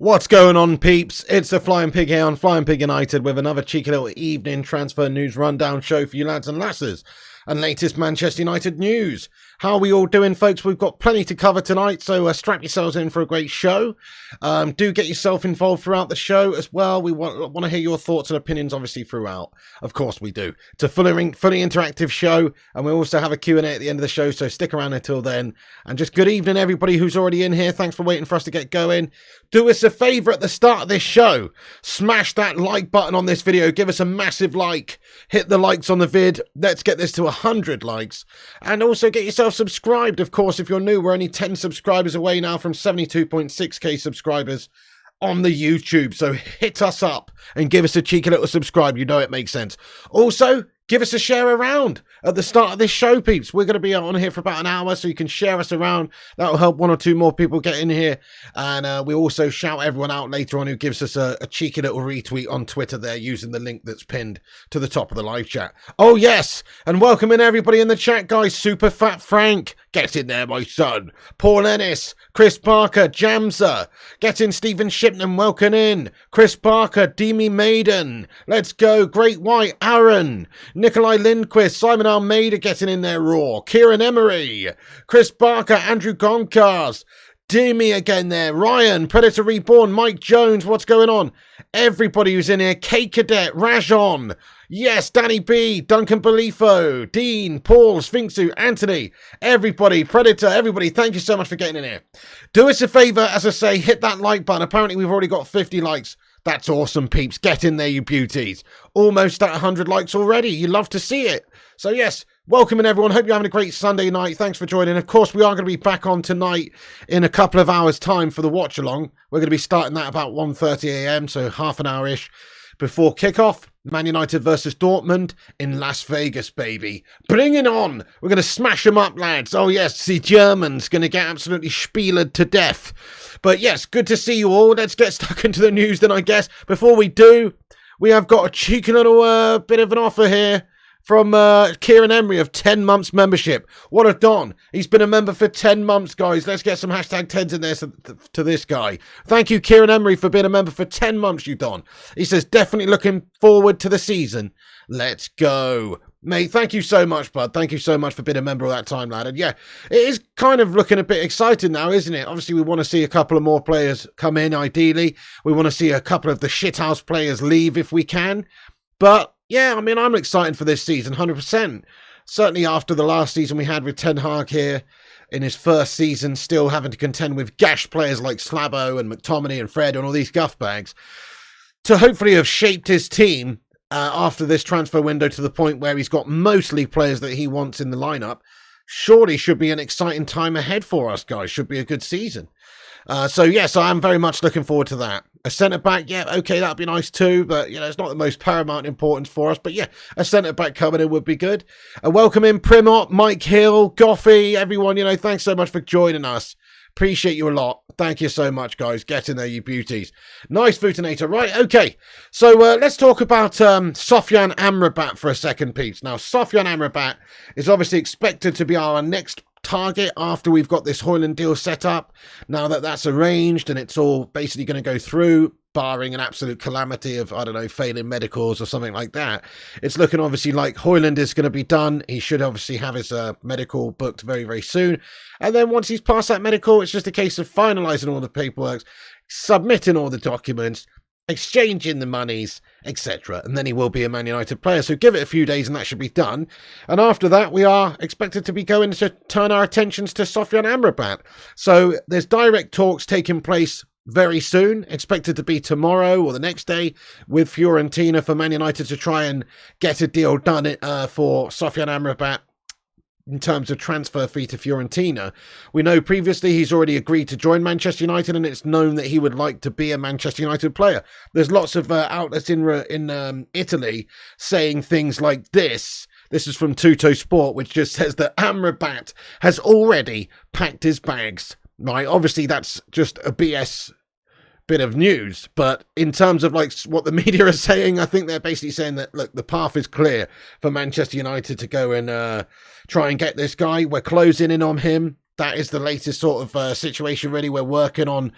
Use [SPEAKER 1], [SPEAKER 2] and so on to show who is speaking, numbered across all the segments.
[SPEAKER 1] What's going on, peeps? It's the Flying Pig here on Flying Pig United with another cheeky little evening transfer news rundown show for you lads and lasses and latest Manchester United news. How are we all doing, folks? We've got plenty to cover tonight, so strap yourselves in for a great show. Do get yourself involved throughout the show as well. We want to hear your thoughts and opinions, obviously, throughout. Of course we do. It's a fully interactive show, and we also have a Q&A at the end of the show, so stick around until then. And just good evening, everybody who's already in here. Thanks for waiting for us to get going. Do us a favour at the start of this show. Smash that like button on this video. Give us a massive like. Hit the likes on the vid. Let's get this to 100 likes. And also get yourself subscribed, of course. If you're new, we're only 10 subscribers away now from 72.6k subscribers on the YouTube. So hit us up and give us a cheeky little subscribe. You know it makes sense. Also, give us a share around at the start of this show, peeps. We're going to be on here for about an hour, so you can share us around. That'll help one or two more people get in here. And we also shout everyone out later on who gives us a cheeky little retweet on Twitter there using the link that's pinned to the top of the live chat. Oh, yes. And welcome in everybody in the chat, guys. Super Fat Frank. Get in there, my son. Paul Ennis. Chris Parker. Jamsa. Get in, Stephen Shipman. Welcome in. Chris Parker. Demi Maiden. Let's go. Great White. Aaron. Nikolai Lindquist, Simon Almeida getting in there raw, Kieran Emery, Chris Barker, Andrew Goncars, Demi again there, Ryan, Predator Reborn, Mike Jones, what's going on? Everybody who's in here, K Cadet, Rajon, yes, Danny B, Duncan Belifo, Dean, Paul, Sphinxu, Anthony, everybody, Predator, everybody, thank you so much for getting in here. Do us a favour, as I say, hit that like button. Apparently we've already got 50 likes. That's awesome, peeps. Get in there, you beauties. Almost at 100 likes already. You love to see it. So, yes, welcome in, everyone. Hope you're having a great Sunday night. Thanks for joining. Of course, we are going to be back on tonight in a couple of hours' time for the watch-along. We're going to be starting that about 1:30 a.m., so half an hour-ish before kickoff. Man United versus Dortmund in Las Vegas, baby. Bring it on. We're going to smash them up, lads. Oh, yes, the Germans going to get absolutely spielered to death. But, yes, good to see you all. Let's get stuck into the news then, I guess. Before we do, we have got a cheeky little bit of an offer here from Kieran Emery of 10 months membership. What a don. He's been a member for 10 months, guys. Let's get some hashtag 10s in there to this guy. Thank you, Kieran Emery, for being a member for 10 months, you don. He says, definitely looking forward to the season. Let's go. Mate, thank you so much, bud. Thank you so much for being a member all that time, lad. And yeah, it is kind of looking a bit exciting now, isn't it? Obviously, we want to see a couple of more players come in, ideally. We want to see a couple of the shithouse players leave if we can. But yeah, I mean, I'm excited for this season, 100%. Certainly after the last season we had with Ten Hag here in his first season, still having to contend with gash players like Slabo and McTominay and Fred and all these guff bags, to hopefully have shaped his team after this transfer window to the point where he's got mostly players that he wants in the lineup. Surely should be an exciting time ahead for us, guys. Should be a good season. So, yes, I am very much looking forward to that. A centre-back, yeah, okay, that'd be nice too, but, you know, it's not the most paramount importance for us. But, yeah, a centre-back coming in would be good. Welcome in, Primot, Mike Hill, Goffey, everyone, you know, thanks so much for joining us. Appreciate you a lot. Thank you so much, guys. Get in there, you beauties. Nice Futinator. Right, okay. So let's talk about Sofyan Amrabat for a second, peeps. Now, Sofyan Amrabat is obviously expected to be our next target after we've got this Hojlund deal set up. Now that that's arranged and it's all basically going to go through, barring an absolute calamity of, I don't know, failing medicals or something like that, it's looking obviously like Hojlund is going to be done. He should obviously have his medical booked very, very soon. And then once he's passed that medical, it's just a case of finalising all the paperwork, submitting all the documents, exchanging the monies, etc. And then he will be a Man United player. So give it a few days and that should be done. And after that, we are expected to be going to turn our attentions to Sofyan Amrabat. So there's direct talks taking place very soon, expected to be tomorrow or the next day, with Fiorentina for Man United to try and get a deal done for Sofyan Amrabat in terms of transfer fee to Fiorentina. We know previously he's already agreed to join Manchester United, and it's known that he would like to be a Manchester United player. There's lots of outlets in Italy saying things like this. This is from Tutto Sport, which just says that Amrabat has already packed his bags. Right, obviously that's just a BS bit of news, but in terms of like what the media are saying, I think they're basically saying that, look, the path is clear for Manchester United to go and try and get this guy. We're closing in on him. That is the latest sort of situation, really. We're working on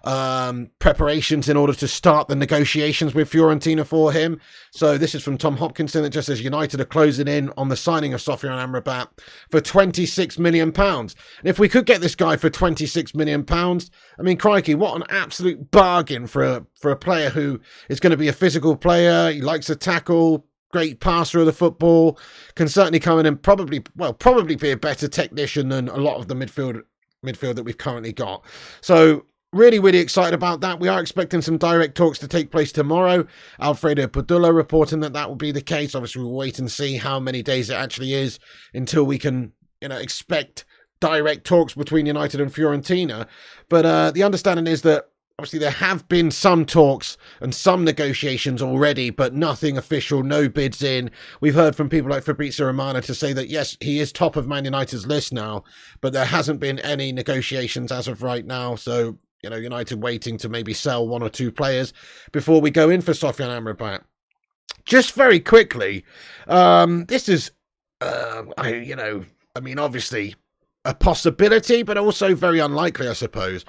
[SPEAKER 1] preparations in order to start the negotiations with Fiorentina for him. So this is from Tom Hopkinson. It just says United are closing in on the signing of Sofyan Amrabat for £26 million. And if we could get this guy for £26 million, I mean, crikey, what an absolute bargain for a player who is going to be a physical player. He likes to tackle, great passer of the football, can certainly come in and probably be a better technician than a lot of the midfield that we've currently got. So really, really excited about that. We are expecting some direct talks to take place tomorrow. Alfredo Padula reporting that will be the case. Obviously, we'll wait and see how many days it actually is until we can, expect direct talks between United and Fiorentina. But the understanding is that obviously there have been some talks and some negotiations already, but nothing official, no bids in. We've heard from people like Fabrizio Romano to say that, yes, he is top of Man United's list now, but there hasn't been any negotiations as of right now. So, United waiting to maybe sell one or two players before we go in for Sofyan Amrabat. Just very quickly, this is, obviously a possibility, but also very unlikely, I suppose.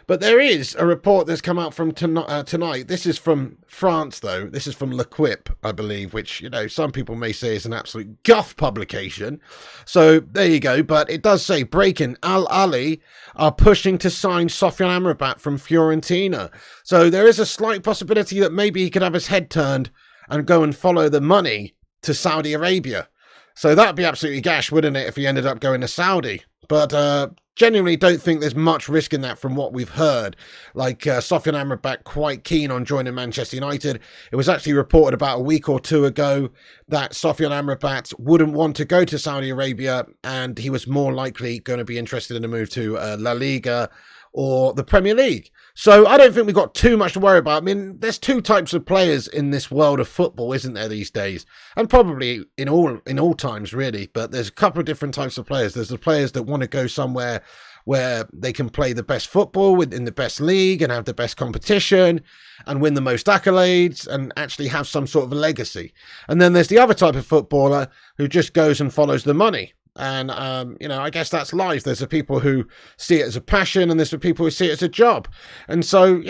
[SPEAKER 1] But there is a report that's come out from tonight. This is from France, though. This is from L'Equipe, I believe, which, some people may say is an absolute guff publication. So there you go. But it does say, breaking, Al Ahly are pushing to sign Sofyan Amrabat from Fiorentina. So there is a slight possibility that maybe he could have his head turned and go and follow the money to Saudi Arabia. So that'd be absolutely gash, wouldn't it, if he ended up going to Saudi? But genuinely don't think there's much risk in that from what we've heard. Like Sofyan Amrabat quite keen on joining Manchester United. It was actually reported about a week or two ago that Sofyan Amrabat wouldn't want to go to Saudi Arabia, and he was more likely going to be interested in a move to La Liga or the Premier League. So I don't think we've got too much to worry about. I mean, there's two types of players in this world of football, isn't there, these days? And probably in all times, really. But there's a couple of different types of players. There's the players that want to go somewhere where they can play the best football in the best league and have the best competition and win the most accolades and actually have some sort of a legacy. And then there's the other type of footballer who just goes and follows the money. And, I guess that's life. There's the people who see it as a passion and there's the people who see it as a job. And so,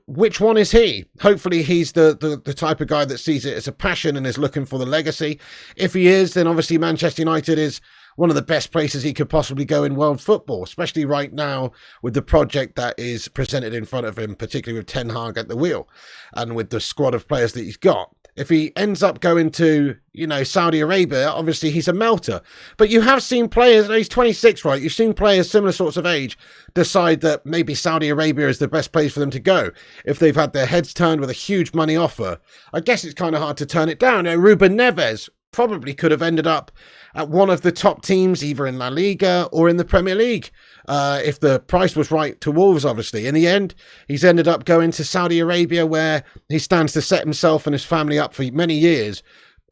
[SPEAKER 1] which one is he? Hopefully he's the type of guy that sees it as a passion and is looking for the legacy. If he is, then obviously Manchester United is one of the best places he could possibly go in world football, especially right now with the project that is presented in front of him, particularly with Ten Hag at the wheel and with the squad of players that he's got. If he ends up going to, Saudi Arabia, obviously he's a melter. But you have seen players, he's 26, right? You've seen players similar sorts of age decide that maybe Saudi Arabia is the best place for them to go. If they've had their heads turned with a huge money offer, I guess it's kind of hard to turn it down. Ruben Neves probably could have ended up at one of the top teams, either in La Liga or in the Premier League. If the price was right to Wolves, obviously. In the end, he's ended up going to Saudi Arabia, where he stands to set himself and his family up for many years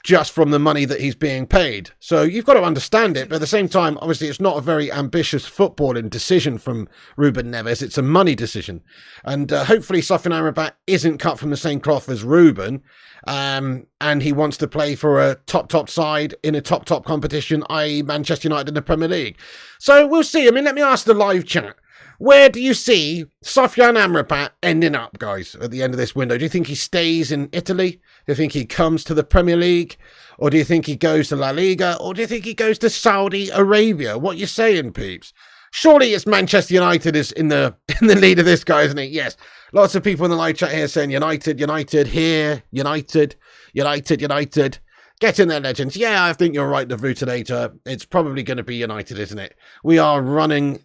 [SPEAKER 1] just from the money that he's being paid. So you've got to understand it. But at the same time, obviously, it's not a very ambitious footballing decision from Ruben Neves. It's a money decision. And hopefully Sofyan Amrabat isn't cut from the same cloth as Ruben. And he wants to play for a top side in a top competition, i.e. Manchester United in the Premier League. So we'll see. I mean, let me ask the live chat. Where do you see Sofyan Amrabat ending up, guys, at the end of this window? Do you think he stays in Italy? Do you think he comes to the Premier League? Or do you think he goes to La Liga? Or do you think he goes to Saudi Arabia? What you saying, peeps? Surely it's Manchester United is in the lead of this guy, isn't it? Yes. Lots of people in the live chat here saying United here, United. Get in there, legends. Yeah, I think you're right, the Vutinator. It's probably going to be United, isn't it? We are running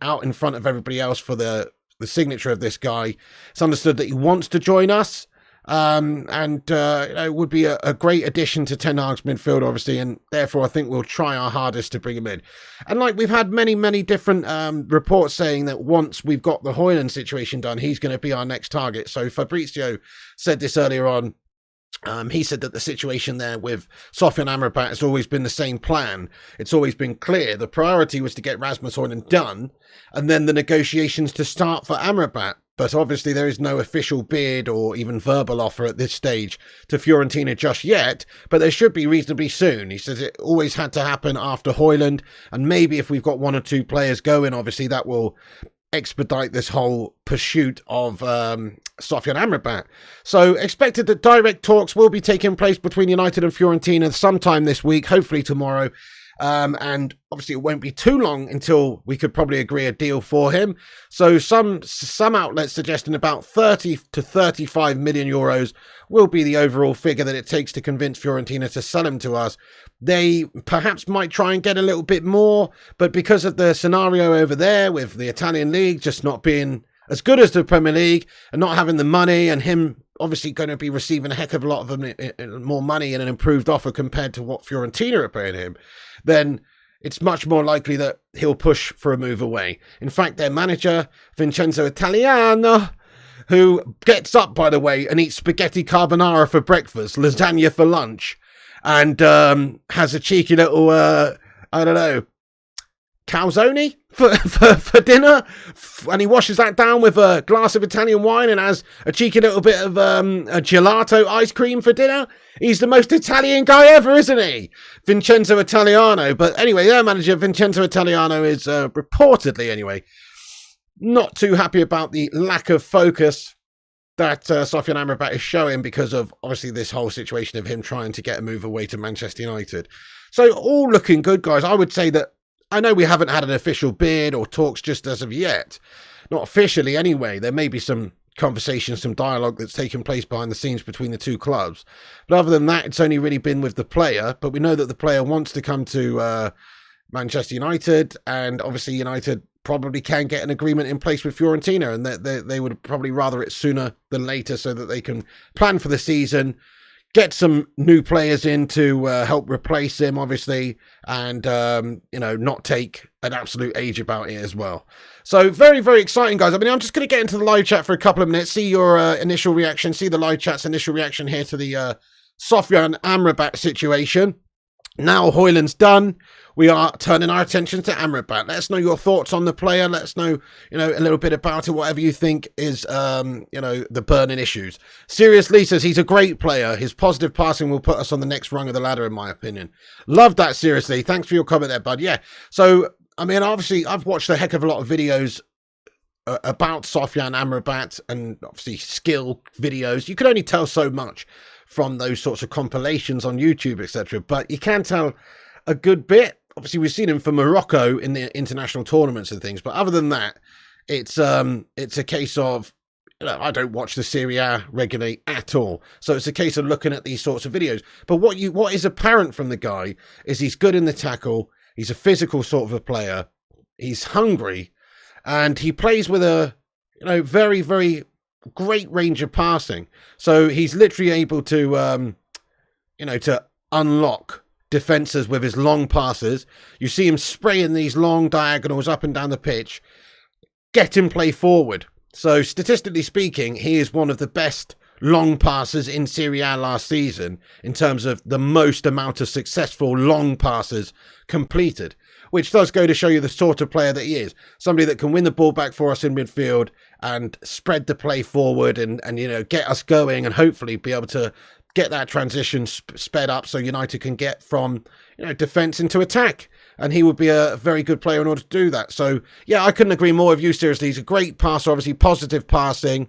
[SPEAKER 1] out in front of everybody else for the signature of this guy. It's understood that he wants to join us. It would be a great addition to Ten Hag's midfield, obviously, and therefore I think we'll try our hardest to bring him in. And we've had many different reports saying that once we've got the Hojlund situation done, he's going to be our next target. So Fabrizio said this earlier on. He said that the situation there with Sofyan Amrabat has always been the same plan. It's always been clear. The priority was to get Rasmus Hojlund done, and then the negotiations to start for Amrabat. But obviously there is no official bid or even verbal offer at this stage to Fiorentina just yet, but there should be reasonably soon. He says it always had to happen after Hojlund, and maybe if we've got one or two players going, obviously that will expedite this whole pursuit of Sofyan Amrabat. So expected that direct talks will be taking place between United and Fiorentina sometime this week, hopefully tomorrow. And obviously it won't be too long until we could probably agree a deal for him. So some outlets suggesting about 30 to 35 million euros will be the overall figure that it takes to convince Fiorentina to sell him to us. They perhaps might try and get a little bit more, but because of the scenario over there with the Italian league just not being as good as the Premier League and not having the money, and him obviously going to be receiving a heck of a lot of more money and an improved offer compared to what Fiorentina are paying him, then it's much more likely that he'll push for a move away. In fact, their manager, Vincenzo Italiano, who gets up, by the way, and eats spaghetti carbonara for breakfast, lasagna for lunch, and has a cheeky little, calzone for dinner, and he washes that down with a glass of Italian wine and has a cheeky little bit of a gelato ice cream for dinner. He's the most Italian guy ever, isn't he? Vincenzo Italiano. But anyway, their manager, Vincenzo Italiano, is reportedly, anyway, not too happy about the lack of focus that Sofyan Amrabat is showing because of, obviously, this whole situation of him trying to get a move away to Manchester United. So all looking good, guys. I would say that I know we haven't had an official bid or talks just as of yet. Not officially anyway. There may be some conversation, some dialogue that's taken place behind the scenes between the two clubs. But other than that, it's only really been with the player. But we know that the player wants to come to Manchester United, and obviously United probably can get an agreement in place with Fiorentina, and they would probably rather it sooner than later so that they can plan for the season, get some new players in to help replace him, obviously, and, not take an absolute age about it as well. So very, very exciting, guys. I mean, I'm just going to get into the live chat for a couple of minutes, see your initial reaction, see the live chat's initial reaction here to the Sofyan Amrabat situation. Now Hojlund's done, we are turning our attention to Amrabat. Let us know your thoughts on the player. Let us know, a little bit about it, whatever you think is, the burning issues. Serious Lee says he's a great player. His positive passing will put us on the next rung of the ladder, in my opinion. Love that, seriously. Thanks for your comment there, bud. Yeah. So, I mean, obviously, I've watched a heck of a lot of videos about Sofyan Amrabat and obviously skill videos. You can only tell so much from those sorts of compilations on YouTube, etc. But you can tell a good bit. Obviously, we've seen him for Morocco in the international tournaments and things. But other than that, it's a case of, I don't watch the Serie A regularly at all. So it's a case of looking at these sorts of videos. But what is apparent from the guy is he's good in the tackle. He's a physical sort of a player. He's hungry. And he plays with a, very, very great range of passing. So he's literally able to, to unlock defences with his long passes. You see him spraying these long diagonals up and down the pitch, get him play forward. So statistically speaking, he is one of the best long passes in Serie A last season in terms of the most amount of successful long passes completed, which does go to show you the sort of player that he is. Somebody that can win the ball back for us in midfield and spread the play forward and get us going and hopefully be able to get that transition sped up so United can get from defence into attack. And he would be a very good player in order to do that. So, yeah, I couldn't agree more with you, seriously. He's a great passer, obviously positive passing.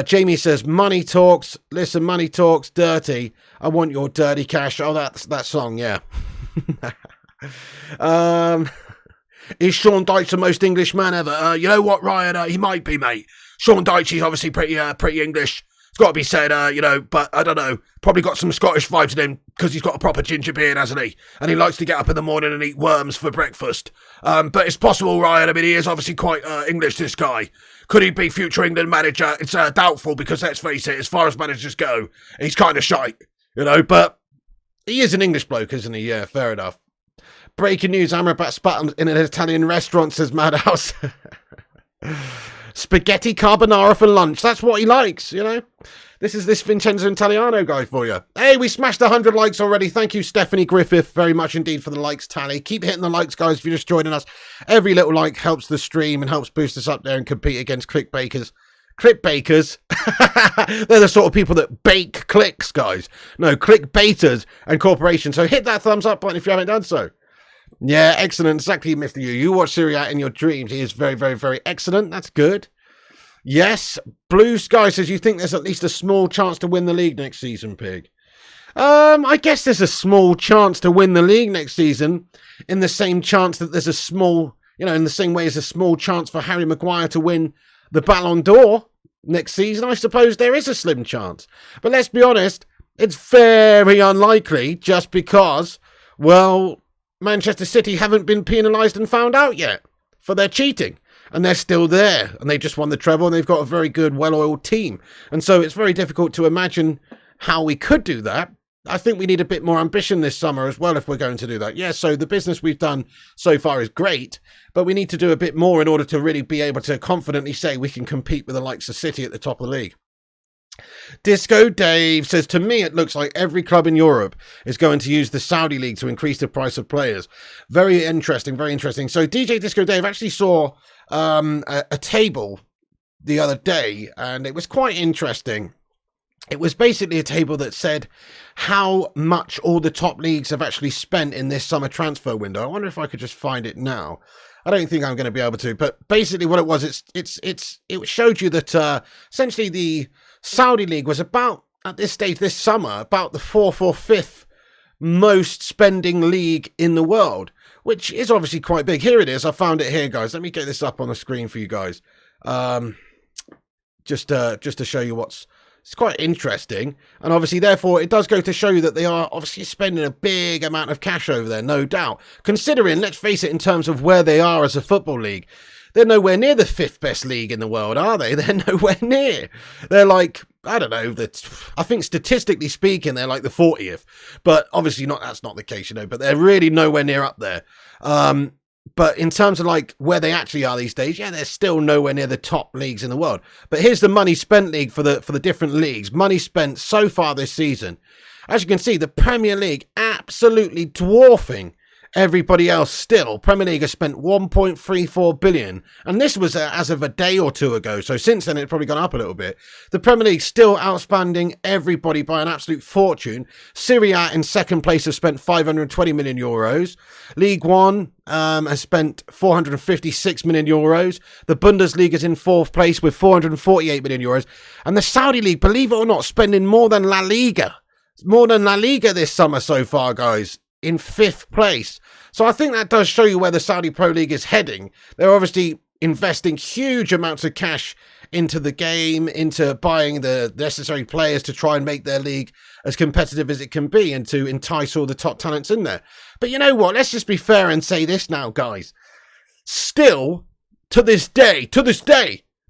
[SPEAKER 1] Jamie says, money talks. Listen, money talks, dirty. I want your dirty cash. Oh, that's that song, yeah. Is Sean Dyche the most English man ever? You know what, Ryan? He might be, mate. Sean Dyche is obviously pretty English. It's got to be said, but I don't know. Probably got some Scottish vibes in him because he's got a proper ginger beard, hasn't he? And he likes to get up in the morning and eat worms for breakfast. But it's possible, Ryan. I mean, he is obviously quite English, this guy. Could he be future England manager? It's doubtful because, let's face it, as far as managers go, he's kind of shite, But he is an English bloke, isn't he? Yeah, fair enough. Breaking news, Amrabat spat in an Italian restaurant, says Madhouse. Spaghetti carbonara for lunch. That's what he likes, This is this Vincenzo Italiano guy for you. Hey, we smashed 100 likes already. Thank you, Stephanie Griffith, very much indeed for the likes tally. Keep hitting the likes, guys, if you're just joining us. Every little like helps the stream and helps boost us up there and compete against clickbaiters. Clickbaiters? They're the sort of people that bake clicks, guys. No, clickbaiters and corporations. So hit that thumbs up button if you haven't done so. Yeah, excellent. Exactly, Mr. You watch Serie A in your dreams. He is very, very, very excellent. That's good. Yes, Blue Sky says you think there's at least a small chance to win the league next season, Pig. I guess there's a small chance to win the league next season, in the same chance that there's a small, in the same way as a small chance for Harry Maguire to win the Ballon d'Or next season. I suppose there is a slim chance. But let's be honest, it's very unlikely just because, well, Manchester City haven't been penalised and found out yet for their cheating. And they're still there, and they just won the treble, and they've got a very good, well-oiled team. And so it's very difficult to imagine how we could do that. I think we need a bit more ambition this summer as well if we're going to do that. Yeah, so the business we've done so far is great, but we need to do a bit more in order to really be able to confidently say we can compete with the likes of City at the top of the league. Disco Dave says, to me, it looks like every club in Europe is going to use the Saudi League to increase the price of players. Very interesting, very interesting. So DJ Disco Dave actually saw a table the other day, and it was quite interesting. It was basically a table that said how much all the top leagues have actually spent in this summer transfer window. I wonder if I could just find it now. I don't think I'm going to be able to, but basically what it was, it showed you that essentially the Saudi League was about, at this stage this summer, about the 4th or 5th most spending league in the world, which is obviously quite big. Here it is. I found it here, guys. Let me get this up on the screen for you guys. Just to show you it's quite interesting. And obviously, therefore, it does go to show you that they are obviously spending a big amount of cash over there, no doubt. Considering, let's face it, in terms of where they are as a football league, they're nowhere near the 5th best league in the world, are they? They're nowhere near. They're like, I don't know, I think statistically speaking, they're like the 40th. But obviously that's not the case, but they're really nowhere near up there. But in terms of like where they actually are these days, yeah, they're still nowhere near the top leagues in the world. But here's the money spent league for the different leagues. Money spent so far this season. As you can see, the Premier League absolutely dwarfing everybody else still. Premier League has spent 1.34 billion, and this was as of a day or two ago, so since then it's probably gone up a little bit. The Premier League still outspending everybody by an absolute fortune. Serie A in second place has spent 520 million euros. League One has spent 456 million euros. The Bundesliga is in fourth place with 448 million euros, and the Saudi League, believe it or not, spending more than La Liga this summer so far, guys, in 5th place. So I think that does show you where the Saudi Pro League is heading. They're obviously investing huge amounts of cash into the game, into buying the necessary players to try and make their league as competitive as it can be and to entice all the top talents in there. But you know what? Let's just be fair and say this now, guys. Still, to this day,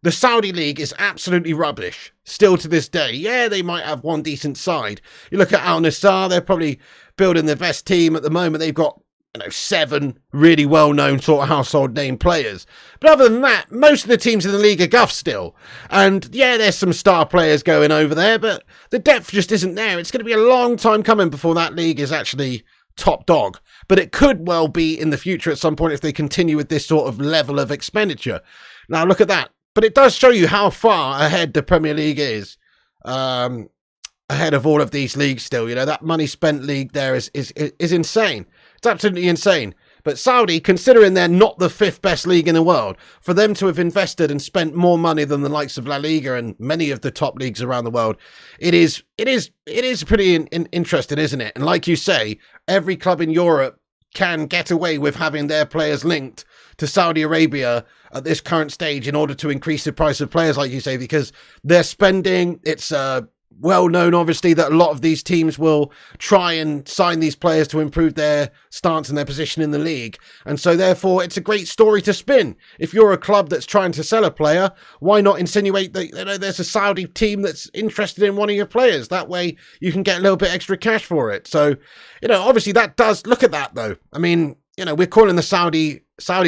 [SPEAKER 1] the Saudi League is absolutely rubbish. Still to this day. Yeah, they might have one decent side. You look at Al Nassr, they're probably building the best team at the moment. They've got, 7 really well-known sort of household name players. But other than that, most of the teams in the league are guff still. And yeah, there's some star players going over there, but the depth just isn't there. It's going to be a long time coming before that league is actually top dog. But it could well be in the future at some point if they continue with this sort of level of expenditure. Now look at that. But it does show you how far ahead the Premier League is, ahead of all of these leagues still. That money spent league there is insane. It's absolutely insane. But Saudi, considering they're not the 5th best league in the world, for them to have invested and spent more money than the likes of La Liga and many of the top leagues around the world, it is pretty interesting, isn't it? And like you say, every club in Europe can get away with having their players linked to Saudi Arabia at this current stage in order to increase the price of players, like you say, because they're spending. It's well known, obviously, that a lot of these teams will try and sign these players to improve their stance and their position in the league. And so, therefore, it's a great story to spin. If you're a club that's trying to sell a player, why not insinuate that there's a Saudi team that's interested in one of your players? That way, you can get a little bit extra cash for it. So, obviously, that does... Look at that, though. I mean, we're calling the Saudi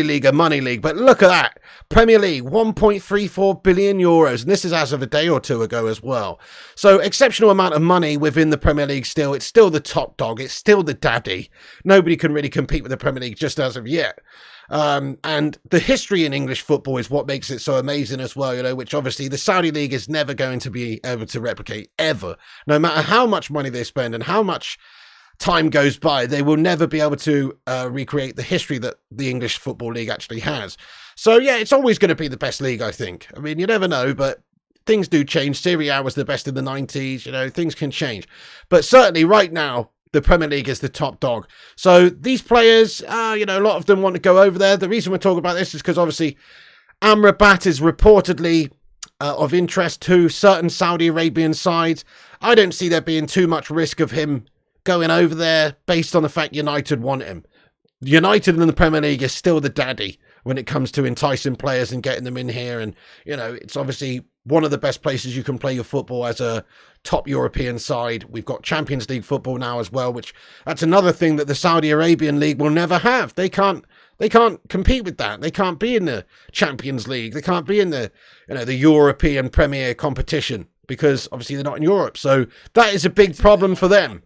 [SPEAKER 1] League a money league, but look at that. Premier League, 1.34 billion euros. And this is as of a day or two ago as well. So exceptional amount of money within the Premier League still. It's still the top dog. It's still the daddy. Nobody can really compete with the Premier League just as of yet. And the history in English football is what makes it so amazing as well, which obviously the Saudi League is never going to be able to replicate ever. No matter how much money they spend and how much time goes by, they will never be able to recreate the history that the English Football League actually has. So, yeah, it's always going to be the best league, I think. I mean, you never know, but things do change. Serie A was the best in the 90s. You know, things can change. But certainly right now, the Premier League is the top dog. So these players, you know, a lot of them want to go over there. The reason we're talking about this is because obviously Amrabat is reportedly of interest to certain Saudi Arabian sides. I don't see there being too much risk of him going over there based on the fact United want him. United in the Premier League is still the daddy when it comes to enticing players and getting them in here. And, you know, it's obviously one of the best places you can play your football as a top European side. We've got Champions League football now as well, which that's another thing that the Saudi Arabian League will never have. They can't compete with that. They can't be in the Champions League. They can't be in the, you know, the European Premier competition because obviously they're not in Europe. So that is a big problem for them.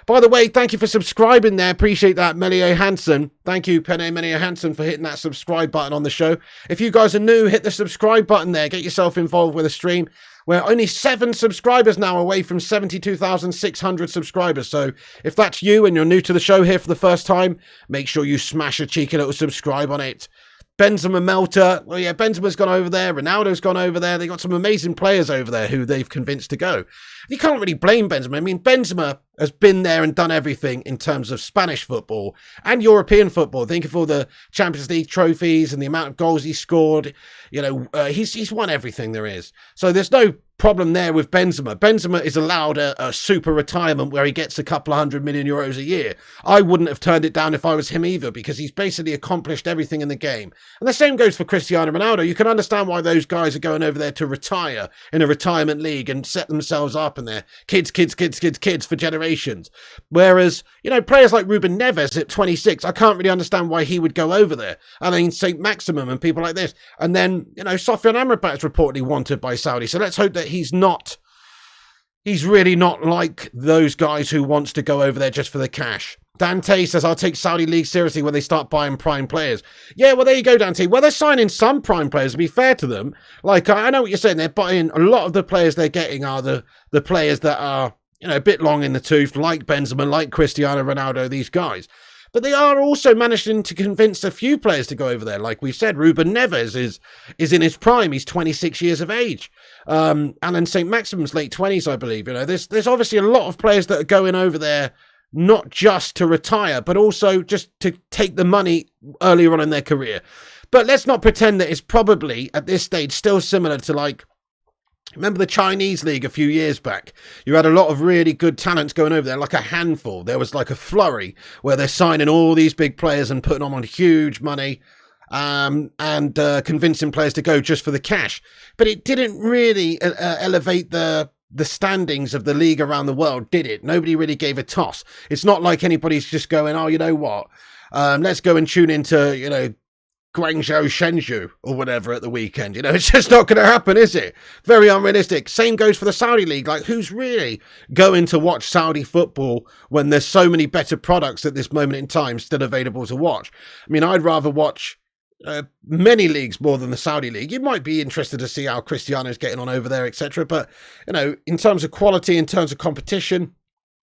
[SPEAKER 1] By the way, thank you for subscribing there. Appreciate that, Melier Hansen. Thank you, Penne Melier Hansen, for hitting that subscribe button on the show. If you guys are new, hit the subscribe button there. Get yourself involved with the stream. We're only 7 subscribers now away from 72,600 subscribers. So if that's you and you're new to the show here for the first time, make sure you smash a cheeky little subscribe on it. Benzema Melter. Well, yeah, Benzema's gone over there. Ronaldo's gone over there. They got some amazing players over there who they've convinced to go. You can't really blame Benzema. I mean, Benzema has been there and done everything in terms of Spanish football and European football. Think of all the Champions League trophies and the amount of goals he scored. You know, he's won everything there is. So there's no problem there with Benzema. Benzema is allowed a super retirement where he gets a couple of €100 million a year. I wouldn't have turned it down if I was him either, because he's basically accomplished everything in the game. And the same goes for Cristiano Ronaldo. You can understand why those guys are going over there to retire in a retirement league and set themselves up and they're kids for generations. Whereas, you know, players like Ruben Neves at 26, I can't really understand why he would go over there. I mean, St. Maximum and people like this. And then, you know, Sofian Amrabat is reportedly wanted by Saudi. So let's hope that he's really not like those guys who wants to go over there just for the cash. Dante says, I'll take Saudi League seriously when they start buying prime players. Yeah, well, there you go, Dante. Well, they're signing some prime players, to be fair to them. Like, I know what you're saying. They're buying a lot of the players they're getting are the players that are, you know, a bit long in the tooth, like Benzema, like Cristiano Ronaldo, these guys. But they are also managing to convince a few players to go over there. Like we've said, Ruben Neves is in his prime. He's 26 years of age. Alan St. Maximum's late 20s, I believe. You know, there's obviously a lot of players that are going over there, not just to retire, but also just to take the money earlier on in their career. But let's not pretend that it's probably, at this stage, still similar to, like, remember the Chinese league a few years back? You had a lot of really good talents going over there, like a handful. There was like a flurry where they're signing all these big players and putting them on huge money and convincing players to go just for the cash. But it didn't really elevate the standings of the league around the world, did it? Nobody really gave a toss. It's not like anybody's just going, oh, you know what? Let's go and tune into, you know, Guangzhou, Shenzhou, or whatever at the weekend. You know, it's just not going to happen, is it? Very unrealistic. Same goes for the Saudi League. Like, who's really going to watch Saudi football when there's so many better products at this moment in time still available to watch? I mean, I'd rather watch many leagues more than the Saudi League. You might be interested to see how Cristiano's getting on over there, etc. But, you know, in terms of quality, in terms of competition,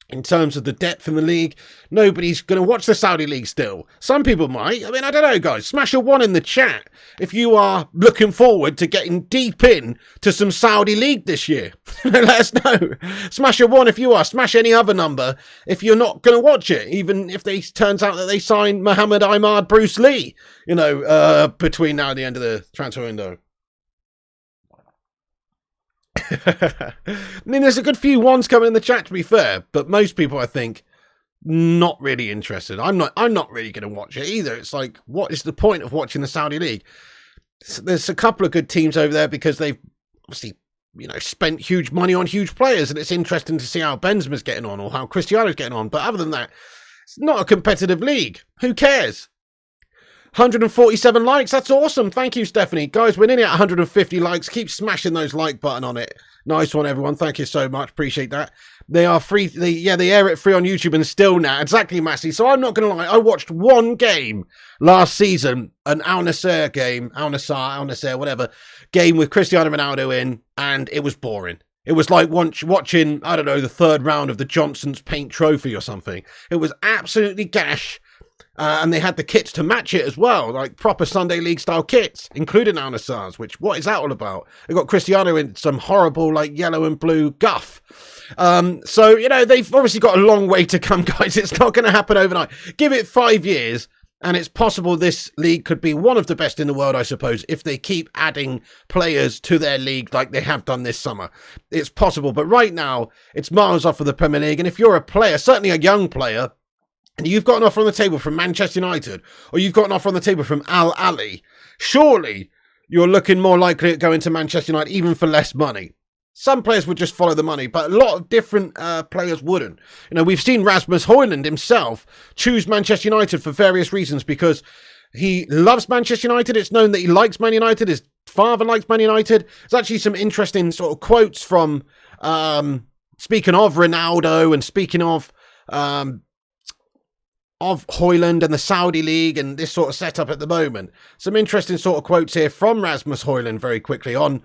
[SPEAKER 1] in terms of the depth in the league, nobody's going to watch the Saudi League still. Some people might. I mean, I don't know, guys. Smash a 1 in the chat if you are looking forward to getting deep in to some Saudi League this year. Let us know. Smash a 1 if you are. Smash any other number if you're not going to watch it, even if it turns out that they sign Muhammad Ahmad Bruce Lee, you know, between now and the end of the transfer window. I mean, there's a good few ones coming in the chat, to be fair, but most people, I think, not really interested. I'm not really going to watch it either. It's like, what is the point of watching the Saudi League? There's a couple of good teams over there because they've obviously, you know, spent huge money on huge players, and it's interesting to see how Benzema's getting on or how Cristiano's getting on. But other than that, it's not a competitive league. Who cares? 147 likes. That's awesome. Thank you, Stephanie. Guys, we're nearly at 150 likes. Keep smashing those like button on it. Nice one, everyone. Thank you so much. Appreciate that. They are free. They air it free on YouTube and still now. Exactly, Massey. So I'm not going to lie. I watched one game last season, an Al Nassr game, Al Nassr, whatever, game with Cristiano Ronaldo in, and it was boring. It was like watching, I don't know, the third round of the Johnson's Paint Trophy or something. It was absolutely gash. And they had the kits to match it as well, like proper Sunday League style kits, including Al Nassr's, which, what is that all about? They got Cristiano in some horrible, like, yellow and blue guff. So, you know, they've obviously got a long way to come, guys. It's not going to happen overnight. Give it 5 years, and it's possible this league could be one of the best in the world, I suppose, if they keep adding players to their league like they have done this summer. It's possible, but right now, it's miles off of the Premier League, and if you're a player, certainly a young player, and you've got an offer on the table from Manchester United, or you've got an offer on the table from Al Ahly, surely you're looking more likely at going to Manchester United even for less money. Some players would just follow the money, but a lot of different players wouldn't. You know, we've seen Rasmus Hojlund himself choose Manchester United for various reasons because he loves Manchester United. It's known that he likes Man United. His father likes Man United. There's actually some interesting sort of quotes from, speaking of Ronaldo and speaking of Hojlund and the Saudi League and this sort of setup at the moment. Some interesting sort of quotes here from Rasmus Hojlund very quickly on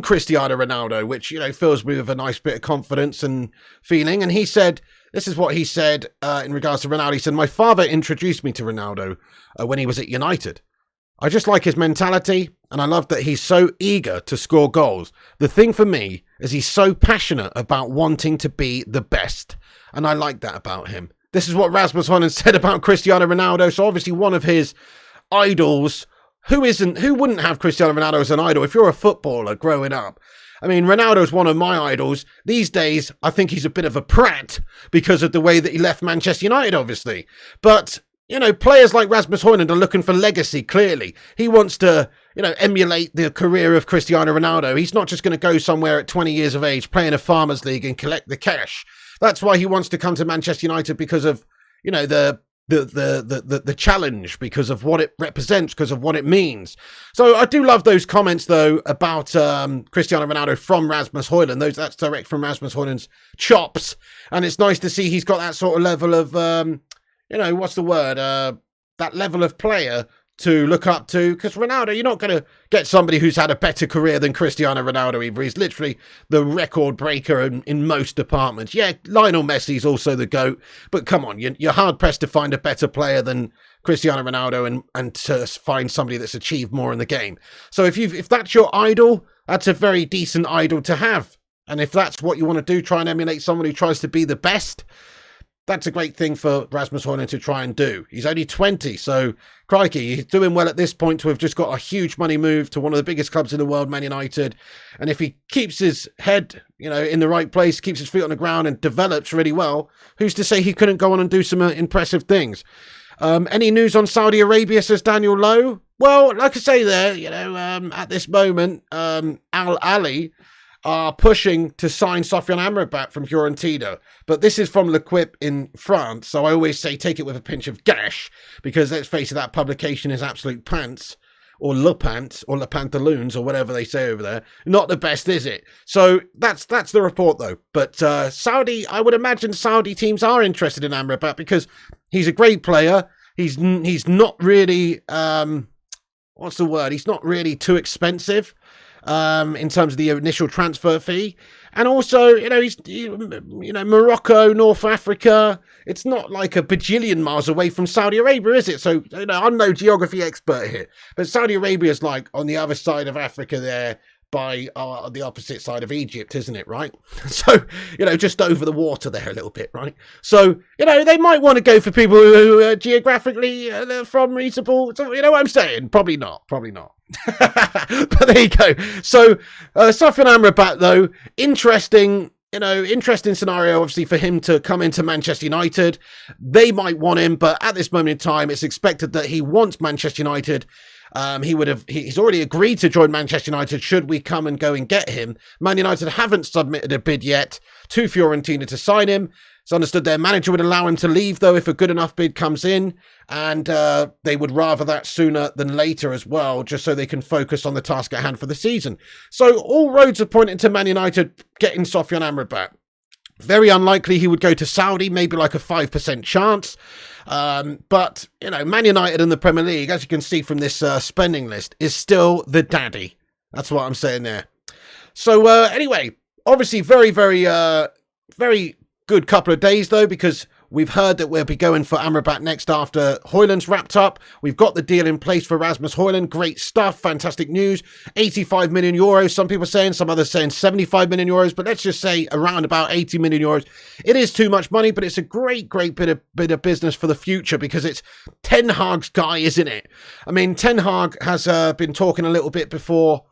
[SPEAKER 1] Cristiano Ronaldo, which, you know, fills me with a nice bit of confidence and feeling. And he said, this is what he said in regards to Ronaldo. He said, "My father introduced me to Ronaldo when he was at United. I just like his mentality, and I love that he's so eager to score goals. The thing for me is he's so passionate about wanting to be the best, and I like that about him." This is what Rasmus Hojlund said about Cristiano Ronaldo. So obviously one of his idols. Who wouldn't have Cristiano Ronaldo as an idol if you're a footballer growing up? I mean, Ronaldo's one of my idols. These days, I think he's a bit of a prat because of the way that he left Manchester United, obviously. But, you know, players like Rasmus Hojlund are looking for legacy, clearly. He wants to, you know, emulate the career of Cristiano Ronaldo. He's not just going to go somewhere at 20 years of age, play in a farmers league and collect the cash. That's why he wants to come to Manchester United, because of, you know, the challenge, because of what it represents, because of what it means. So I do love those comments though about Cristiano Ronaldo from Rasmus Hojlund. That's direct from Rasmus Hojlund's chops, and it's nice to see he's got that sort of level of you know, what's the word? That level of player to look up to, because Ronaldo, you're not going to get somebody who's had a better career than Cristiano Ronaldo either. He's literally the record breaker in most departments. Yeah, Lionel Messi's also the GOAT, but come on, you're hard-pressed to find a better player than Cristiano Ronaldo and to find somebody that's achieved more in the game. So if that's your idol, that's a very decent idol to have. And if that's what you want to do, try and emulate someone who tries to be the best, that's a great thing for Rasmus Hojlund to try and do. He's only 20, so crikey, he's doing well at this point to have just got a huge money move to one of the biggest clubs in the world, Man United. And if he keeps his head, you know, in the right place, keeps his feet on the ground and develops really well, who's to say he couldn't go on and do some impressive things? Any news on Saudi Arabia, says Daniel Lowe? Well, like I say there, you know, at this moment, Al Ahly are pushing to sign Sofiane Amrabat from Fiorentina. But this is from L'Equipe in France, so I always say take it with a pinch of gash, because let's face it, that publication is absolute pants, or Le Pants, or Le Pantaloons, or whatever they say over there. Not the best, is it? So that's the report, though. But Saudi, I would imagine Saudi teams are interested in Amrabat, because he's a great player. He's not really, what's the word? He's not really too expensive in terms of the initial transfer fee. And also, you know, Morocco, North Africa, it's not like a bajillion miles away from Saudi Arabia, is it? So, you know, I'm no geography expert here, but Saudi Arabia is like on the other side of Africa there, by the opposite side of Egypt, isn't it, right? So, you know, just over the water there a little bit, right? So, you know, they might want to go for people who are geographically from reasonable, you know what I'm saying? Probably not. But there you go. So, Sofiane Amrabat, though, interesting scenario, obviously, for him to come into Manchester United. They might want him, but at this moment in time, it's expected that he wants Manchester United. He's already agreed to join Manchester United should we come and go and get him. Man United haven't submitted a bid yet to Fiorentina to sign him. It's understood their manager would allow him to leave, though, if a good enough bid comes in, and they would rather that sooner than later as well, just so they can focus on the task at hand for the season. So all roads are pointing to Man United getting Sofiane Amrabat. Very unlikely he would go to Saudi, maybe like a 5% chance. But, you know, Man United in the Premier League, as you can see from this spending list, is still the daddy. That's what I'm saying there. So, anyway, obviously very good couple of days, though, because we've heard that we'll be going for Amrabat next after Hojlund's wrapped up. We've got the deal in place for Rasmus Hojlund. Great stuff. Fantastic news. 85 million euros. Some people saying, some others saying 75 million euros, but let's just say around about 80 million euros. It is too much money, but it's a great bit of business for the future, because it's Ten Hag's guy, isn't it? I mean, Ten Hag has been talking a little bit before